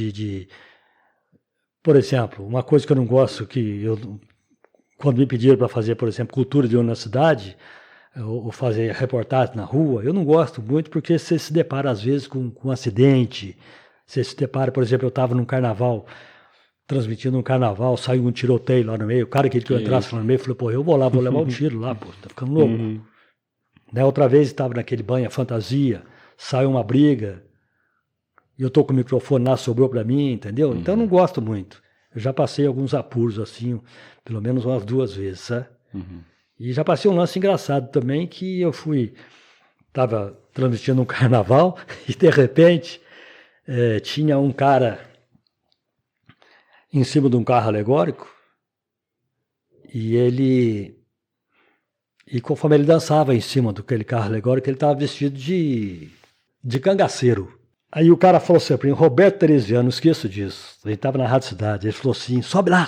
por exemplo, uma coisa que eu não gosto, quando me pediram para fazer, por exemplo, cultura de uma cidade, ou fazer reportagem na rua, eu não gosto muito porque você se depara às vezes com um acidente, você se depara, por exemplo, eu estava num carnaval, transmitindo um carnaval, saiu um tiroteio lá no meio, o cara que eu entrasse lá no meio falou, pô, eu vou lá, vou levar um tiro lá, pô, tá ficando louco. Né, outra vez estava naquele banho, a fantasia, saiu uma briga, e eu tô com o microfone lá, sobrou para mim, entendeu? Então eu não gosto muito. Eu já passei alguns apuros assim, pelo menos umas 2 vezes, sabe? E já passei um lance engraçado também, que eu estava transmitindo um carnaval, e de repente tinha um cara em cima de um carro alegórico, e conforme ele dançava em cima daquele carro alegórico, ele estava vestido de cangaceiro. Aí o cara falou assim, Roberto Tereziano, não esqueço disso. A gente tava na Rádio Cidade. Ele falou assim, sobe lá.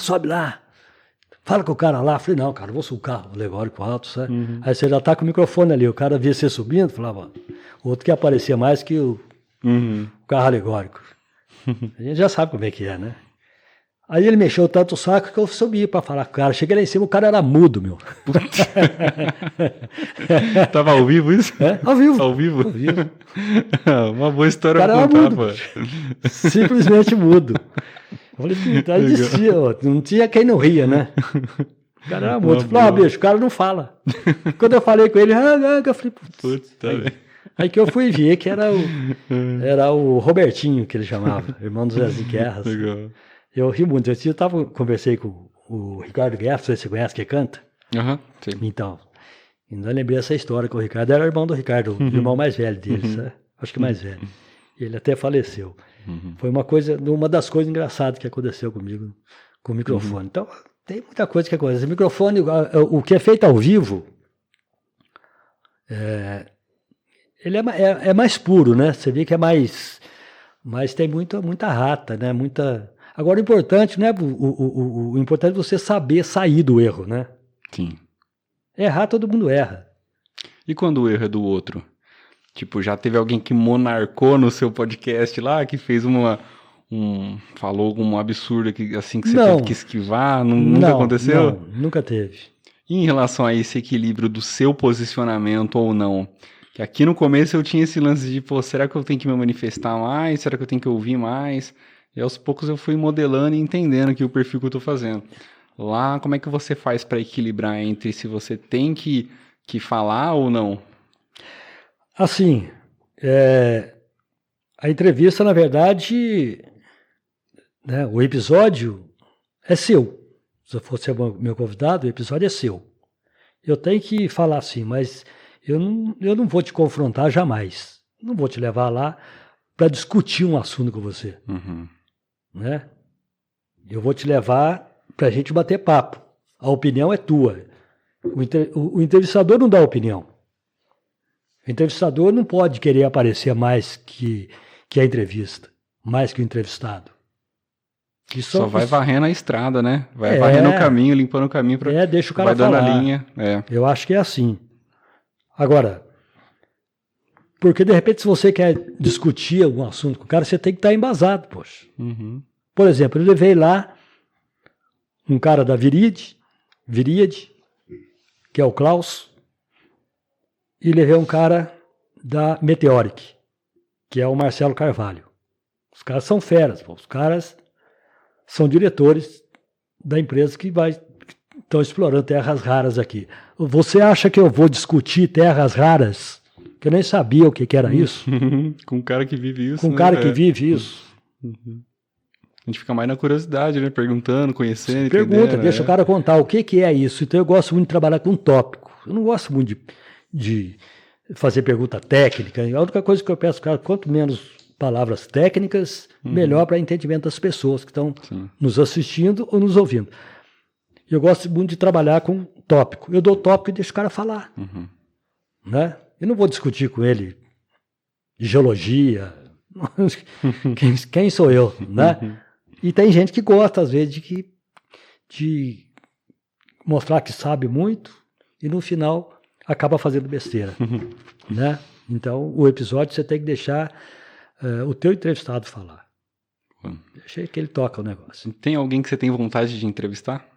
Fala com o cara lá. Eu falei, não, cara, eu vou subir o carro alegórico alto, sabe? Aí você já tá com o microfone ali. O cara via você subindo, falava, o outro que aparecia mais que o carro alegórico. A gente já sabe como é que é, né? Aí ele mexeu tanto o saco que eu subi pra falar com o cara. Cheguei lá em cima, o cara era mudo, meu. Tava ao vivo isso? Ao vivo. Ao vivo? Ao vivo. Uma boa história O cara pra era contar, mudo. pô. Simplesmente mudo. Eu falei, aí descia, ó, não tinha quem não ria, né? O cara era mudo. Eu falei, bicho, o cara não fala. Quando eu falei com ele, eu falei, putz, tá bem. Aí que eu fui ver que era o Robertinho, que ele chamava, irmão do Zezinho Guerras. Legal. Eu ri muito. Conversei com o Ricardo Guerra, você conhece que canta? Sim. Então, ainda lembrei essa história que o Ricardo era irmão do Ricardo, o irmão mais velho dele, sabe? Acho que mais velho. Ele até faleceu. Foi uma das coisas engraçadas que aconteceu comigo com o microfone. Então, tem muita coisa que acontece. O microfone, o que é feito ao vivo, ele é mais puro, né? Você vê que é mais... Mas tem muita rata, né? Agora, o importante, né? O importante é você saber sair do erro, né? Sim. Errar, todo mundo erra. E quando o erro é do outro? Tipo, já teve alguém que monarcou no seu podcast lá, que fez falou algum absurdo que, assim, que você teve que esquivar? Nunca aconteceu? Não, nunca teve. E em relação a esse equilíbrio do seu posicionamento ou não? Que aqui no começo eu tinha esse lance de, pô, será que eu tenho que me manifestar mais? Será que eu tenho que ouvir mais? E aos poucos eu fui modelando e entendendo aqui o perfil que eu tô fazendo. Lá, como é que você faz para equilibrar entre se você tem que falar ou não? Assim, a entrevista, na verdade, né, o episódio é seu. Se você é meu convidado, o episódio é seu. Eu tenho que falar assim, mas eu não vou te confrontar jamais. Não vou te levar lá para discutir um assunto com você. Né? Eu vou te levar para a gente bater papo. A opinião é tua. O entrevistador não dá opinião. O entrevistador não pode querer aparecer mais que a entrevista, mais que o entrevistado. Só vai varrendo a estrada, né? Vai varrendo o caminho, limpando o caminho. Deixa o cara falar. Vai dando a linha. Eu acho que é assim. Agora, porque de repente se você quer discutir algum assunto com o cara, você tem que estar embasado, poxa. Por exemplo, eu levei lá um cara da Viríade, que é o Klaus, e levei um cara da Meteoric, que é o Marcelo Carvalho. Os caras são feras, pô. Os caras são diretores da empresa que estão explorando terras raras aqui. Você acha que eu vou discutir terras raras? Que eu nem sabia o que era isso. Com um cara que vive isso. Com um cara que vive isso. A gente fica mais na curiosidade, né? Perguntando, conhecendo. Pergunta, deixa o cara contar o que é isso. Então eu gosto muito de trabalhar com tópico. Eu não gosto muito de fazer pergunta técnica. A única coisa que eu peço, cara, quanto menos palavras técnicas, melhor para entendimento das pessoas que estão nos assistindo ou nos ouvindo. Eu gosto muito de trabalhar com tópico. Eu dou tópico e deixo o cara falar. Né? Eu não vou discutir com ele de geologia. Quem sou eu? Né? E tem gente que gosta, às vezes, de mostrar que sabe muito e no final acaba fazendo besteira. Né? Então, o episódio você tem que deixar o teu entrevistado falar. Deixa que ele toca o negócio. Tem alguém que você tem vontade de entrevistar?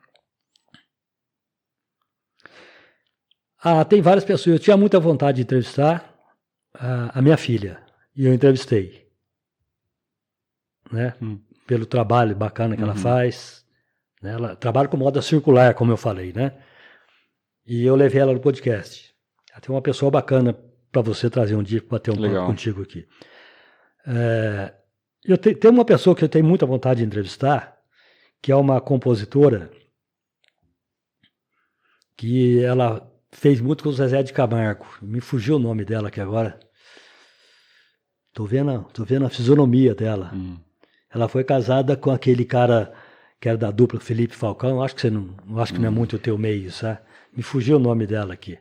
Tem várias pessoas. Eu tinha muita vontade de entrevistar a minha filha. E eu entrevistei. Né? Pelo trabalho bacana que ela faz. Né? Ela trabalha com moda circular, como eu falei. Né? E eu levei ela no podcast. Tem uma pessoa bacana para você trazer um dia para bater um papo contigo aqui. Tem uma pessoa que eu tenho muita vontade de entrevistar, que é uma compositora que ela fez muito com o Zezé de Camargo. Me fugiu o nome dela aqui agora. Tô vendo a fisionomia dela. Ela foi casada com aquele cara que era da dupla Felipe Falcão. Acho que não é muito o teu meio, sabe? Me fugiu o nome dela aqui.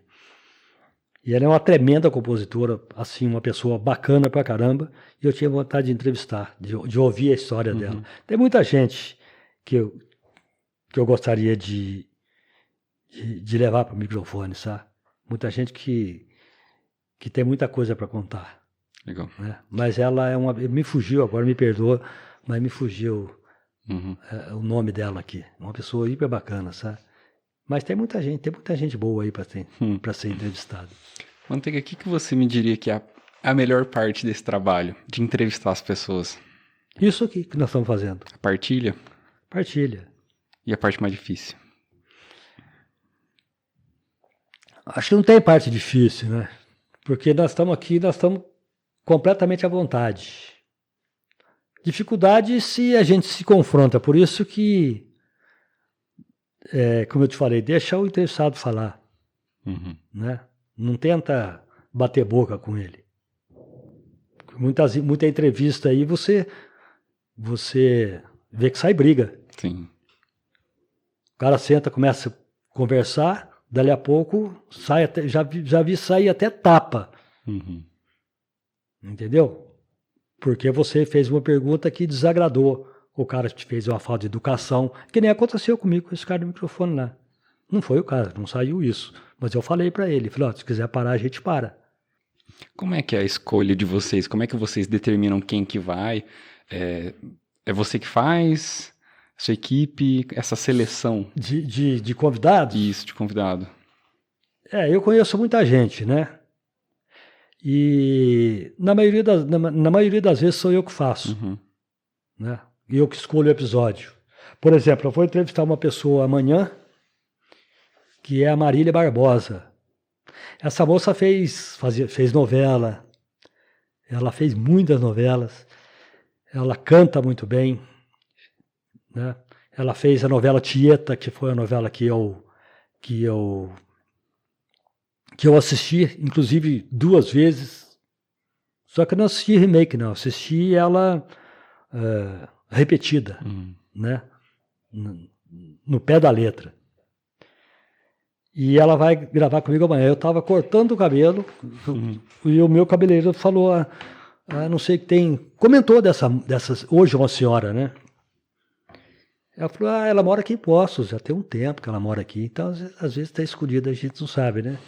E ela é uma tremenda compositora, assim, uma pessoa bacana pra caramba, e eu tinha vontade de entrevistar, de ouvir a história dela. Tem muita gente que eu gostaria de levar para o microfone, sabe? Muita gente que tem muita coisa para contar. Legal. Né? Mas ela me fugiu agora, me perdoa, mas me fugiu o nome dela aqui. Uma pessoa hiper bacana, sabe? Mas tem muita gente boa aí para ser entrevistada. Manteiga, o que você me diria que é a melhor parte desse trabalho, de entrevistar as pessoas? Isso aqui que nós estamos fazendo. A partilha? Partilha. E a parte mais difícil? Acho que não tem parte difícil, né? Porque nós estamos aqui, nós estamos completamente à vontade. Dificuldade se a gente se confronta. Por isso que, como eu te falei, deixa o interessado falar. Né? Não tenta bater boca com ele. Muita entrevista aí você vê que sai briga. Sim. O cara senta, começa a conversar, dali a pouco já vi sair até tapa. Entendeu? Porque você fez uma pergunta que desagradou. O cara te fez uma falta de educação, que nem aconteceu comigo com esse cara do microfone lá. Não foi o cara, não saiu isso. Mas eu falei pra ele, falei, se quiser parar, a gente para. Como é que é a escolha de vocês? Como é que vocês determinam quem que vai? É você que faz? Sua equipe? Essa seleção? De convidados? Isso, de convidado. Eu conheço muita gente, né? E na maioria das vezes sou eu que faço. Né? E eu que escolho o episódio. Por exemplo, eu vou entrevistar uma pessoa amanhã, que é a Marília Barbosa. Essa moça fez novela, ela fez muitas novelas, ela canta muito bem, né? Ela fez a novela Tieta, que foi a novela que eu assisti, inclusive 2 vezes, só que eu não assisti remake, não, assisti ela repetida, né? No pé da letra. E ela vai gravar comigo amanhã. Eu estava cortando o cabelo e o meu cabeleireiro falou, não sei o que tem, comentou dessas, hoje uma senhora, né? Ela falou, ela mora aqui em Poços, já tem um tempo que ela mora aqui, então às vezes está escondida, a gente não sabe, né?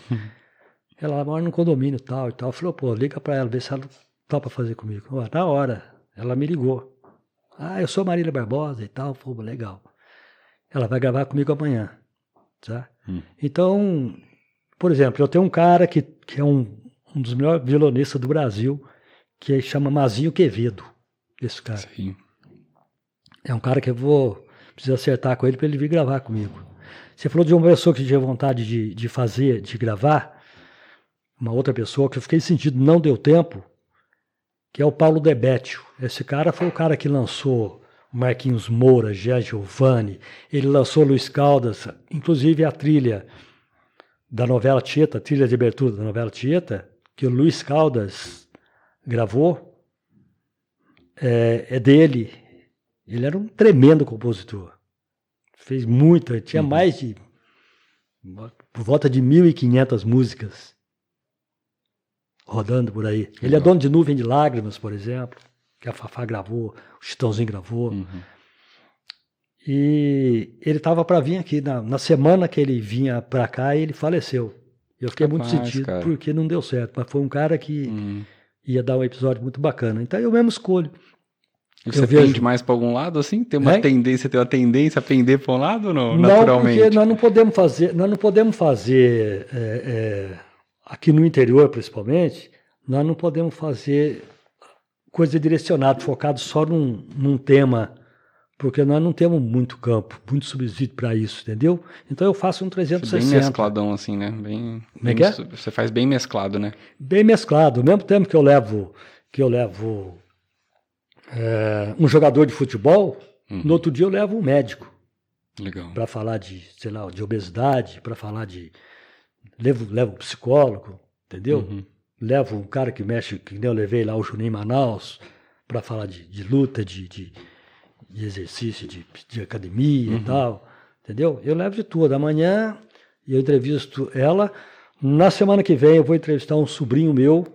Ela mora num condomínio tal e tal. Falou, liga para ela, vê se ela topa fazer comigo. Na hora, ela me ligou. Eu sou Marília Barbosa e tal. Falei, legal. Ela vai gravar comigo amanhã. Tá? Então, por exemplo, eu tenho um cara que é um dos melhores violonistas do Brasil, que chama Mazinho Quevedo, esse cara. Sim. É um cara que preciso acertar com ele para ele vir gravar comigo. Você falou de uma pessoa que tinha vontade de gravar, uma outra pessoa que eu fiquei sentindo, não deu tempo, que é o Paulo Debétio. Esse cara foi o cara que lançou Marquinhos Moura, Jean Giovanni, ele lançou Luiz Caldas, inclusive a trilha da novela Tieta, trilha de abertura da novela Tieta, que o Luiz Caldas gravou, é dele. Ele era um tremendo compositor. Fez muito, tinha mais de, por volta de 1.500 músicas rodando por aí. Ele é dono de Nuvem de Lágrimas, por exemplo, que a Fafá gravou, o Chitãozinho gravou. E ele estava para vir aqui, na semana que ele vinha para cá, ele faleceu. Eu fiquei muito sentido, cara, porque não deu certo, mas foi um cara que ia dar um episódio muito bacana. Então eu mesmo escolho. E você pende mais para algum lado, assim? Tem uma tendência a pender para um lado ou não? Não, naturalmente? Porque nós não podemos fazer aqui no interior, principalmente, nós não podemos fazer coisa direcionada, focado só num tema, porque nós não temos muito campo, muito subsídio para isso, entendeu? Então eu faço um 360. Bem mescladão assim, né? Você faz bem mesclado, né? Bem mesclado. Ao mesmo tempo que eu levo um jogador de futebol, no outro dia eu levo um médico. Legal. Para falar de obesidade, para falar de... Levo um psicólogo, entendeu? Levo um cara que mexe, que nem eu levei lá o Juninho Manaus, para falar de luta, de exercício, de academia e tal, entendeu? Eu levo de tudo. Amanhã eu entrevisto ela, Na semana que vem eu vou entrevistar um sobrinho meu,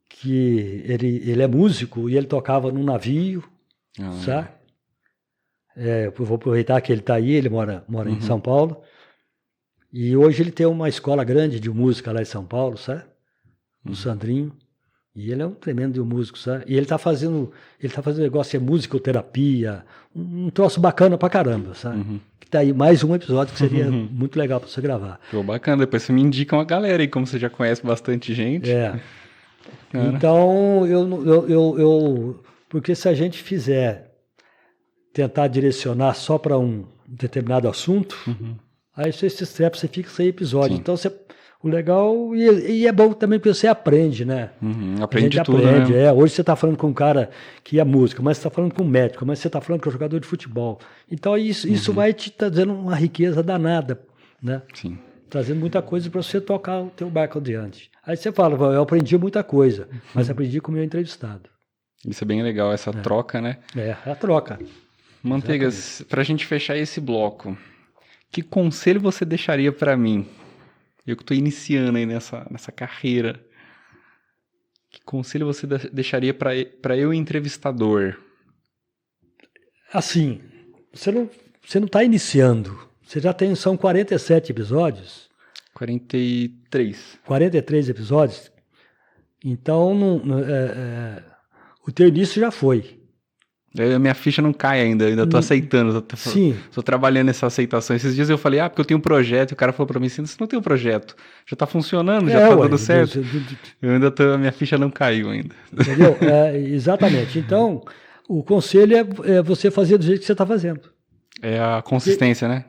que ele é músico e ele tocava num navio, sabe? Eu vou aproveitar que ele está aí, ele mora em São Paulo. E hoje ele tem uma escola grande de música lá em São Paulo, sabe? No Sandrinho. E ele é um tremendo músico, sabe? E ele está fazendo um negócio de musicoterapia, um troço bacana pra caramba, sabe? Que tá aí mais um episódio que seria muito legal para você gravar. Pô, bacana, depois você me indica uma galera aí, como você já conhece bastante gente. Então, porque se a gente tentar direcionar só para um determinado assunto, aí você se estrepa, você fica sem episódio. Sim. Então, o legal, e é bom também porque você aprende, né? Aprende tudo, né? Hoje você está falando com um cara que é músico, mas você está falando com um médico, mas você está falando com um jogador de futebol. Então, isso vai te trazendo uma riqueza danada, né? Sim. Trazendo muita coisa para você tocar o teu barco adiante. Aí você fala, eu aprendi muita coisa, mas aprendi com o meu entrevistado. Isso é bem legal, essa troca, né? É a troca. Manteigas, para a gente fechar esse bloco, que conselho você deixaria para mim? Eu que estou iniciando aí nessa carreira. Que conselho você deixaria para eu, entrevistador? Assim, você não está iniciando. Você já tem, são 47 episódios. 43. 43 episódios. Então, o teu início já foi. A minha ficha não cai ainda tô aceitando. Sim. Tô trabalhando nessa aceitação. Esses dias eu falei, porque eu tenho um projeto. E o cara falou pra mim, você não tem um projeto. Já tá funcionando, já tá dando certo. Eu ainda a minha ficha não caiu ainda. Entendeu? Exatamente. Então, o conselho é você fazer do jeito que você tá fazendo. É a consistência, né?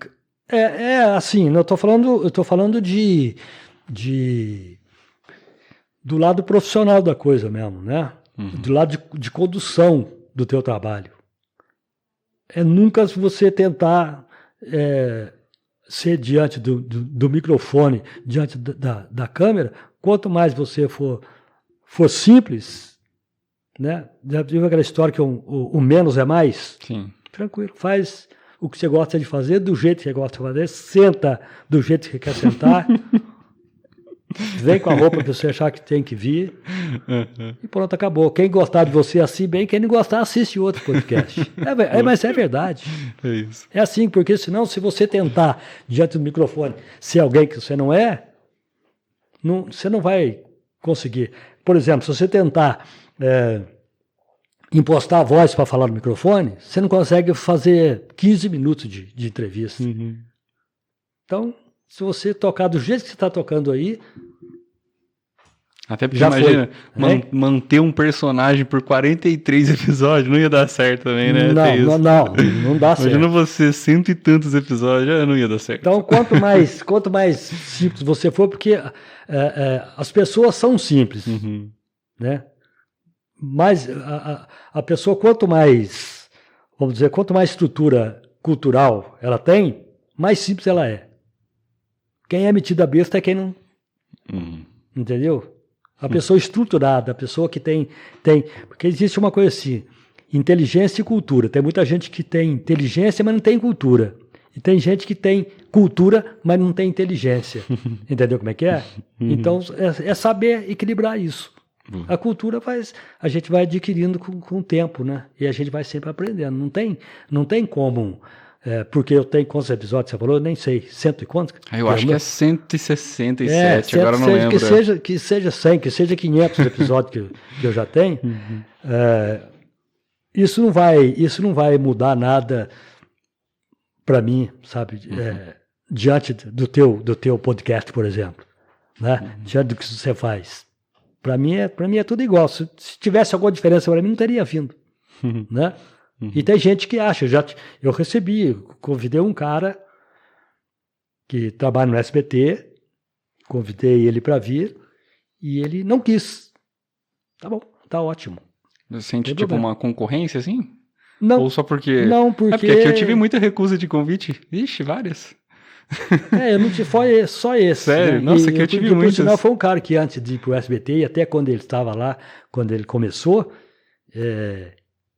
Assim, eu tô falando do lado profissional da coisa mesmo, né? Do lado de condução do teu trabalho. Nunca você tentar ser diante do microfone, diante da câmera, quanto mais você for simples, né? Já viu aquela história que o menos é mais? Sim. Tranquilo, faz o que você gosta de fazer, do jeito que você gosta de fazer, senta do jeito que você quer sentar, vem com a roupa que você achar que tem que vir, e pronto, acabou. Quem gostar de você assim, bem, quem não gostar, assiste outro podcast. Mas é verdade. É isso. É assim, porque senão, se você tentar, diante do microfone, ser alguém que você não é, você não vai conseguir. Por exemplo, se você tentar impostar a voz para falar no microfone, você não consegue fazer 15 minutos de entrevista. Então, se você tocar do jeito que você está tocando aí... Até porque imagina, manter um personagem por 43 episódios não ia dar certo também, né? Não dá certo. Imagina você 100 e tantos episódios, já não ia dar certo. Então, quanto mais simples você for, porque as pessoas são simples, né? Mas a pessoa, quanto mais estrutura cultural ela tem, mais simples ela é. Quem é metida besta é quem não... Entendeu? A pessoa estruturada, a pessoa que tem... Porque existe uma coisa assim, inteligência e cultura. Tem muita gente que tem inteligência, mas não tem cultura. E tem gente que tem cultura, mas não tem inteligência. Entendeu como é que é? Então, é saber equilibrar isso. A cultura a gente vai adquirindo com o tempo, né? E a gente vai sempre aprendendo. Não tem como... porque eu tenho quantos episódios você falou? Eu nem sei. Cento e quantos? Eu acho que é 167, agora não lembro. Que seja 100, que seja 500 episódios que eu já tenho. Isso não vai mudar nada para mim, sabe? Diante do teu podcast, por exemplo. Né? Diante do que você faz. Para mim é tudo igual. Se tivesse alguma diferença para mim, não teria vindo. Né? E tem gente que acha, eu convidei um cara que trabalha no SBT, convidei ele para vir, e ele não quis. Tá bom, tá ótimo. Você sente tipo uma concorrência assim? Não. Ou só porque... Não, porque... porque aqui eu tive muita recusa de convite. Ixi, várias. Eu não tive, foi só esse. Sério? Né? Nossa, que eu tive muitas. Por sinal, foi um cara que antes de ir pro SBT, e até quando ele estava lá, quando ele começou...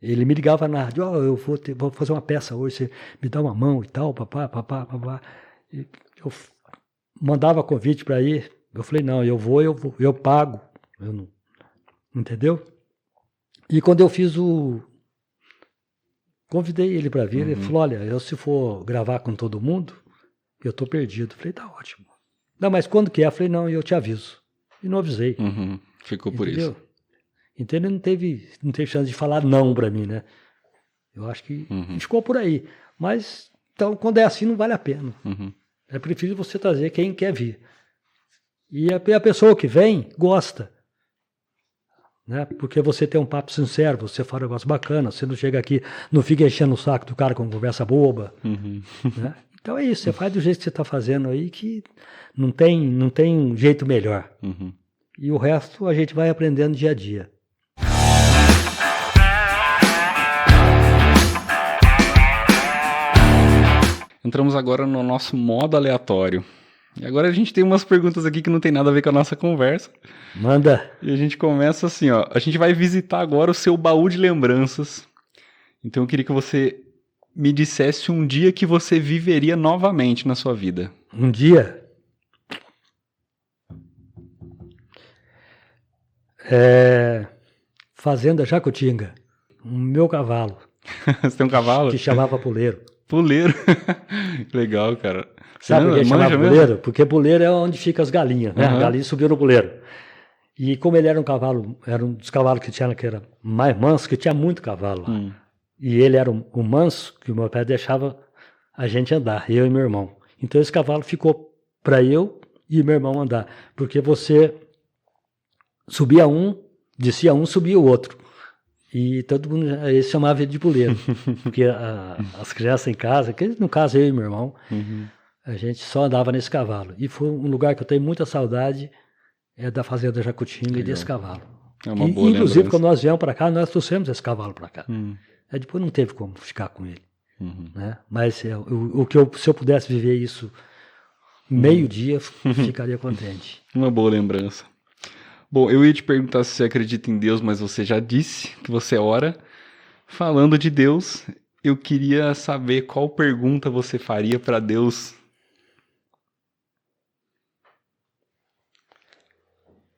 Ele me ligava na rádio, eu vou fazer uma peça hoje, você me dá uma mão e tal, papá. Eu mandava convite para ir, Eu falei, não, eu vou, eu pago. Eu não, entendeu? E quando eu fiz convidei ele para vir, ele falou, olha, eu se for gravar com todo mundo, eu tô perdido. Eu falei, tá ótimo. Não, mas quando que é? Eu falei, não, eu te aviso. E não avisei. Ficou por isso. Então ele não teve chance de falar não para mim, né? Eu acho que ficou por aí. Mas, então, quando é assim, não vale a pena. É preciso você trazer quem quer vir. E a pessoa que vem, gosta. Né? Porque você tem um papo sincero, você fala um negócio bacana, você não chega aqui, não fica enchendo o saco do cara com conversa boba. Né? Então é isso, você faz do jeito que você está fazendo aí, que não tem um jeito melhor. E o resto a gente vai aprendendo dia a dia. Entramos agora no nosso modo aleatório. E agora a gente tem umas perguntas aqui que não tem nada a ver com a nossa conversa. Manda. E a gente começa assim, ó. A gente vai visitar agora o seu baú de lembranças. Então eu queria que você me dissesse um dia que você viveria novamente na sua vida. Um dia? Fazenda Jacutinga. O meu cavalo. Você tem um cavalo? Que chamava Puleiro. Puleiro. Legal, cara. Sabe por que chamava Puleiro? Porque Puleiro é onde ficam as galinhas, né? A galinha subiu no Puleiro. E como ele era um cavalo, era um dos cavalos que era mais manso, que tinha muito cavalo lá. E ele era um manso, que o meu pai deixava a gente andar, eu e meu irmão. Então esse cavalo ficou para eu e meu irmão andar. Porque você subia um, descia um, subia o outro. E todo mundo, eles chamavam ele de Puleiro. Porque as crianças em casa, que no caso eu e meu irmão, a gente só andava nesse cavalo. E foi um lugar que eu tenho muita saudade, da Fazenda Jacutinga e desse cavalo. É uma boa inclusive, lembrança. quando nós viemos para cá, nós trouxemos esse cavalo para cá. Aí depois não teve como ficar com ele. Né? Mas se eu pudesse viver isso meio-dia, ficaria contente. Uma boa lembrança. Bom, eu ia te perguntar se você acredita em Deus, mas você já disse que você ora. Falando de Deus, eu queria saber qual pergunta você faria para Deus.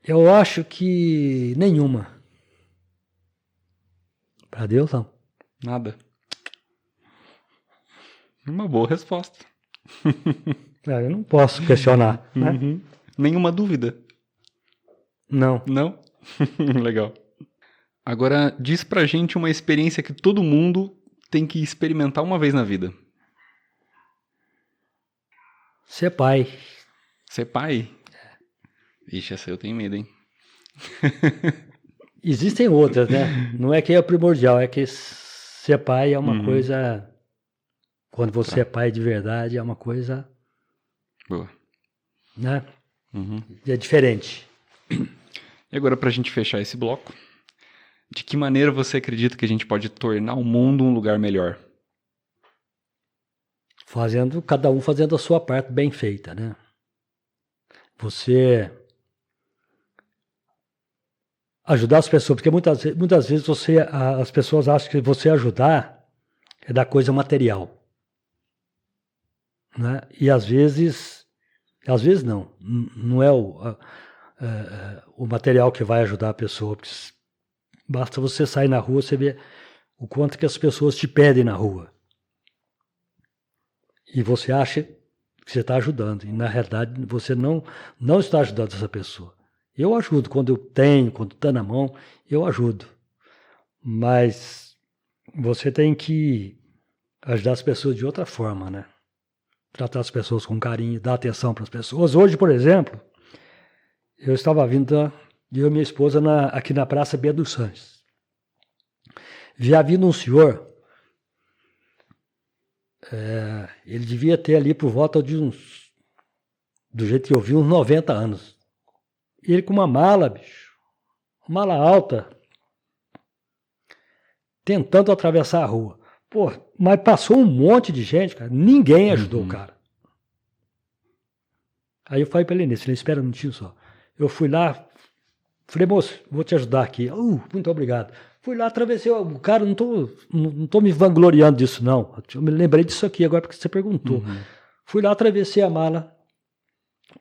Eu acho que nenhuma. Para Deus, não. Nada. Uma boa resposta. Eu não posso questionar. Né? Nenhuma dúvida. Não. Não? Legal. Agora, diz pra gente uma experiência que todo mundo tem que experimentar uma vez na vida. Ser pai. Ser pai? Ixi, essa eu tenho medo, hein? Existem outras, né? Não é que é primordial, é que ser pai é uma coisa... Quando você é pai de verdade, é uma coisa... Boa. Né? É diferente. E agora, pra gente fechar esse bloco, de que maneira você acredita que a gente pode tornar o mundo um lugar melhor? Cada um fazendo a sua parte bem feita, né? Você ajudar as pessoas, porque muitas vezes as pessoas acham que você ajudar é da coisa material. Né? E às vezes não é o material que vai ajudar a pessoa, porque basta você sair na rua, você vê o quanto que as pessoas te pedem na rua. E você acha que você está ajudando, e na realidade você não está ajudando essa pessoa. Eu ajudo quando eu tenho, quando está na mão, eu ajudo. Mas você tem que ajudar as pessoas de outra forma, né? Tratar as pessoas com carinho, dar atenção para as pessoas. Hoje, por exemplo, eu estava vindo, eu e minha esposa, aqui na Praça Bia dos Santos. Já vindo um senhor, ele devia ter ali por volta de do jeito que eu vi, uns 90 anos. E ele com uma mala, bicho, uma mala alta, tentando atravessar a rua. Pô, mas passou um monte de gente, cara. Ninguém ajudou o cara. Aí eu falei pra ele nisso, ele espera um minutinho só. Eu fui lá, falei, moço, vou te ajudar aqui. Muito obrigado. Fui lá, atravessei o cara, não tô me vangloriando disso, não. Eu me lembrei disso aqui agora porque você perguntou. Fui lá, atravessei a mala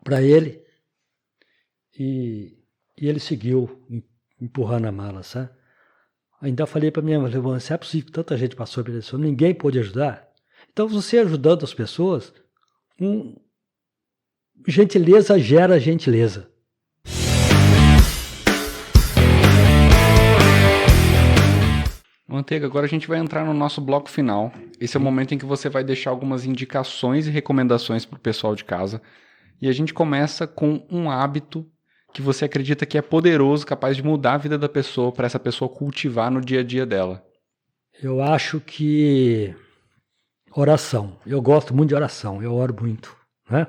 pra ele. e ele seguiu empurrando a mala, sabe? Ainda falei para minha irmã, se é possível que tanta gente passou pela isso, ninguém pôde ajudar. Então, você ajudando as pessoas, gentileza gera gentileza. Manteiga, agora a gente vai entrar no nosso bloco final. Esse é o momento em que você vai deixar algumas indicações e recomendações para o pessoal de casa. E a gente começa com um hábito que você acredita que é poderoso, capaz de mudar a vida da pessoa, para essa pessoa cultivar no dia a dia dela. Eu acho que oração. Eu gosto muito de oração, eu oro muito, né?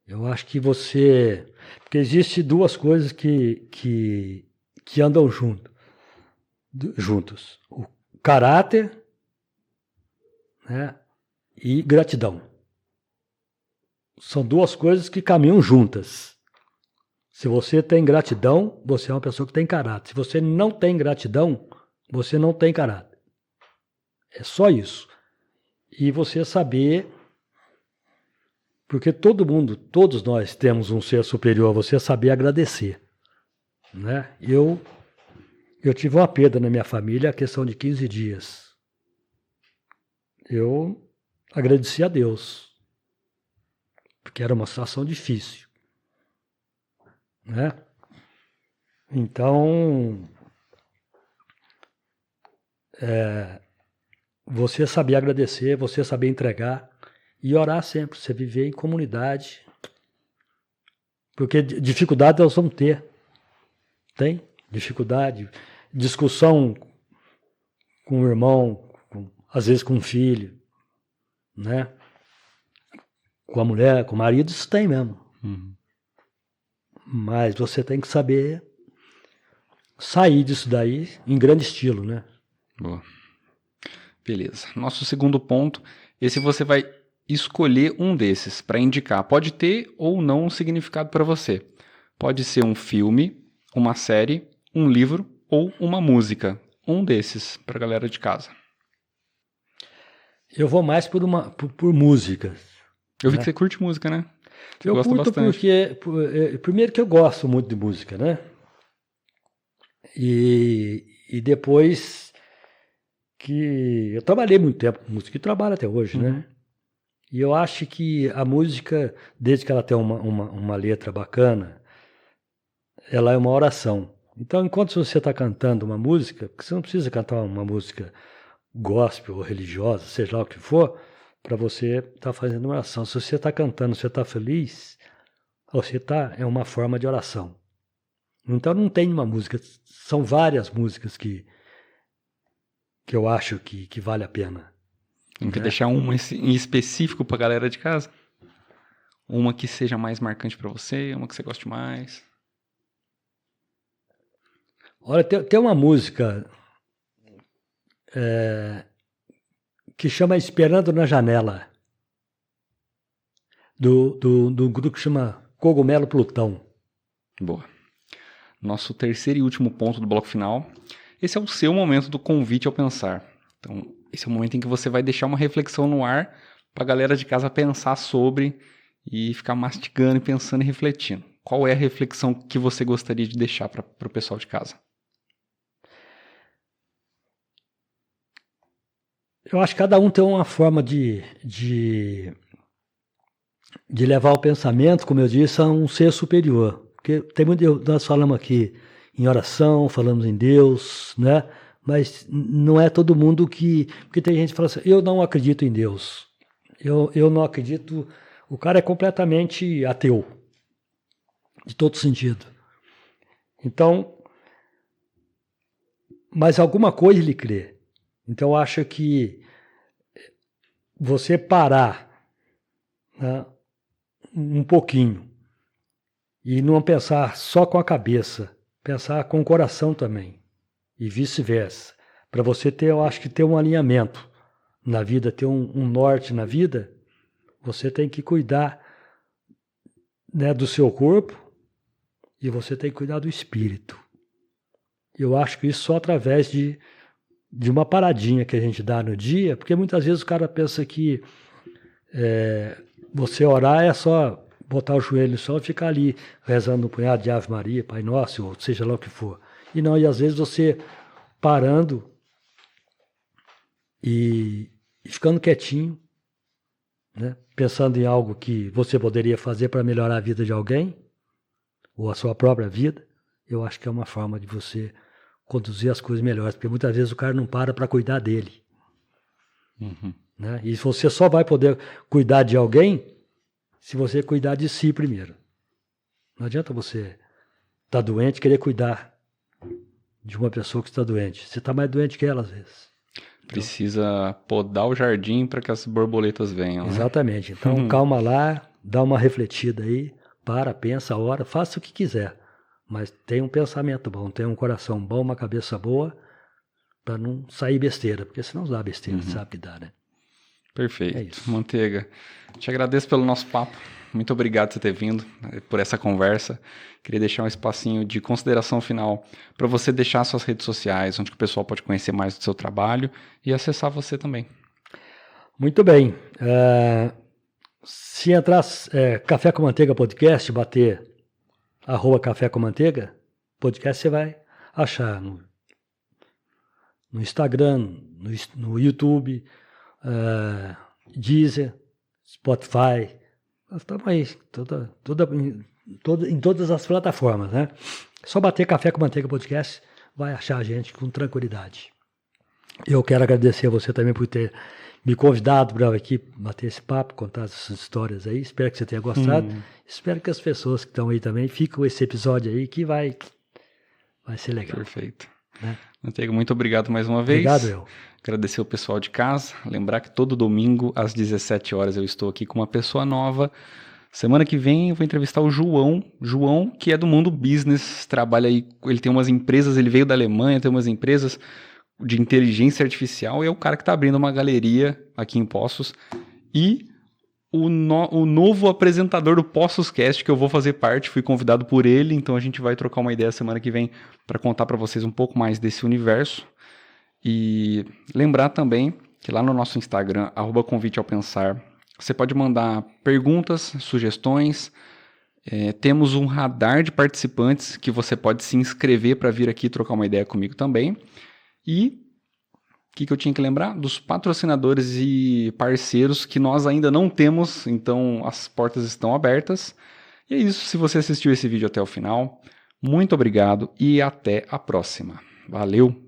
Eu acho que você... Porque existe duas coisas que andam juntos. O caráter, né, e gratidão. São duas coisas que caminham juntas. Se você tem gratidão, você é uma pessoa que tem caráter. Se você não tem gratidão, você não tem caráter. É só isso. E você saber... Porque todos nós temos um ser superior a você, saber agradecer, né? Eu tive uma perda na minha família, a questão de 15 dias. Eu agradeci a Deus, porque era uma situação difícil, né? Então, você saber agradecer, você saber entregar e orar sempre, você viver em comunidade, porque dificuldade nós vamos ter. Tem dificuldade, discussão com o irmão, às vezes com o filho, né? Com a mulher, com o marido, isso tem mesmo. Mas você tem que saber sair disso daí em grande estilo, né? Boa. Beleza. Nosso segundo ponto, esse você vai escolher um desses para indicar. Pode ter ou não um significado para você. Pode ser um filme, uma série, um livro ou uma música. Um desses para a galera de casa. Eu vou mais por música. Eu vi que você curte música, né? Você eu gosta curto bastante. primeiro que eu gosto muito de música, né? E depois que eu trabalhei muito tempo com música e trabalho até hoje, né? E eu acho que a música, desde que ela tem uma letra bacana, ela é uma oração. Então, enquanto você está cantando uma música, porque você não precisa cantar uma música gospel ou religiosa, seja lá o que for, para você estar fazendo uma oração. Se você está cantando, você está feliz, é uma forma de oração. Então, não tem uma música, são várias músicas que eu acho que vale a pena. Não quer deixar uma em específico para a galera de casa? Uma que seja mais marcante para você, uma que você goste mais? Olha, tem uma música que chama Esperando na Janela, do grupo que chama Cogumelo Plutão. Boa. Nosso terceiro e último ponto do bloco final. Esse é o seu momento do convite ao pensar. Então, esse é o momento em que você vai deixar uma reflexão no ar para a galera de casa pensar sobre e ficar mastigando e pensando e refletindo. Qual é a reflexão que você gostaria de deixar para o pessoal de casa? Eu acho que cada um tem uma forma de levar o pensamento, como eu disse, a um ser superior. Porque nós falamos aqui em oração, falamos em Deus, né? Mas não é todo mundo porque tem gente que fala assim, eu não acredito em Deus. Eu não acredito... O cara é completamente ateu, de todo sentido. Então, mas alguma coisa ele crê. Então, eu acho que você parar, né, um pouquinho e não pensar só com a cabeça, pensar com o coração também. E vice-versa. Para você ter, eu acho que ter um alinhamento na vida, ter um norte na vida, você tem que cuidar, né, do seu corpo e você tem que cuidar do espírito. Eu acho que isso só através de uma paradinha que a gente dá no dia, porque muitas vezes o cara pensa que você orar é só botar o joelho no chão e ficar ali rezando um punhado de Ave Maria, Pai Nosso, ou seja lá o que for. E às vezes você parando e ficando quietinho, né? Pensando em algo que você poderia fazer para melhorar a vida de alguém, ou a sua própria vida, eu acho que é uma forma de você conduzir as coisas melhores, porque muitas vezes o cara não para cuidar dele. Né? E você só vai poder cuidar de alguém se você cuidar de si primeiro. Não adianta você estar doente e querer cuidar de uma pessoa que está doente. Você está mais doente que ela, às vezes. Precisa podar o jardim para que as borboletas venham. Exatamente. Então, calma lá, dá uma refletida aí, pensa, ora, faça o que quiser. Mas tenha um pensamento bom, tenha um coração bom, uma cabeça boa, para não sair besteira, porque senão dá besteira, sabe que dá, né? Perfeito. É isso. Manteiga, te agradeço pelo nosso papo. Muito obrigado por você ter vindo, por essa conversa. Queria deixar um espacinho de consideração final para você deixar suas redes sociais, onde que o pessoal pode conhecer mais do seu trabalho e acessar você também. Muito bem. Se entrar Café com Manteiga Podcast, bater @Café com Manteiga Podcast, você vai achar no Instagram, no YouTube, Deezer, Spotify. Nós estamos aí em todas as plataformas, né? Só bater Café com Manteiga Podcast, vai achar a gente com tranquilidade. Eu quero agradecer a você também por ter me convidado para aqui bater esse papo, contar essas histórias aí. Espero que você tenha gostado. Espero que as pessoas que estão aí também fiquem com esse episódio aí, que vai ser legal. Perfeito. Né? Manteiga, muito obrigado mais uma vez. Obrigado, eu. Agradecer o pessoal de casa. Lembrar que todo domingo, às 17 horas, eu estou aqui com uma pessoa nova. Semana que vem eu vou entrevistar o João. João, que é do mundo business, trabalha aí, ele tem umas empresas, ele veio da Alemanha, tem umas empresas de inteligência artificial e é o cara que está abrindo uma galeria aqui em Poços. E o novo apresentador do Poços Cast, que eu vou fazer parte, fui convidado por ele, então a gente vai trocar uma ideia semana que vem para contar para vocês um pouco mais desse universo. E lembrar também que lá no nosso Instagram, @conviteaopensar, você pode mandar perguntas, sugestões. Temos um radar de participantes que você pode se inscrever para vir aqui trocar uma ideia comigo também. E o que eu tinha que lembrar? Dos patrocinadores e parceiros que nós ainda não temos, então as portas estão abertas. E é isso, se você assistiu esse vídeo até o final, muito obrigado e até a próxima. Valeu!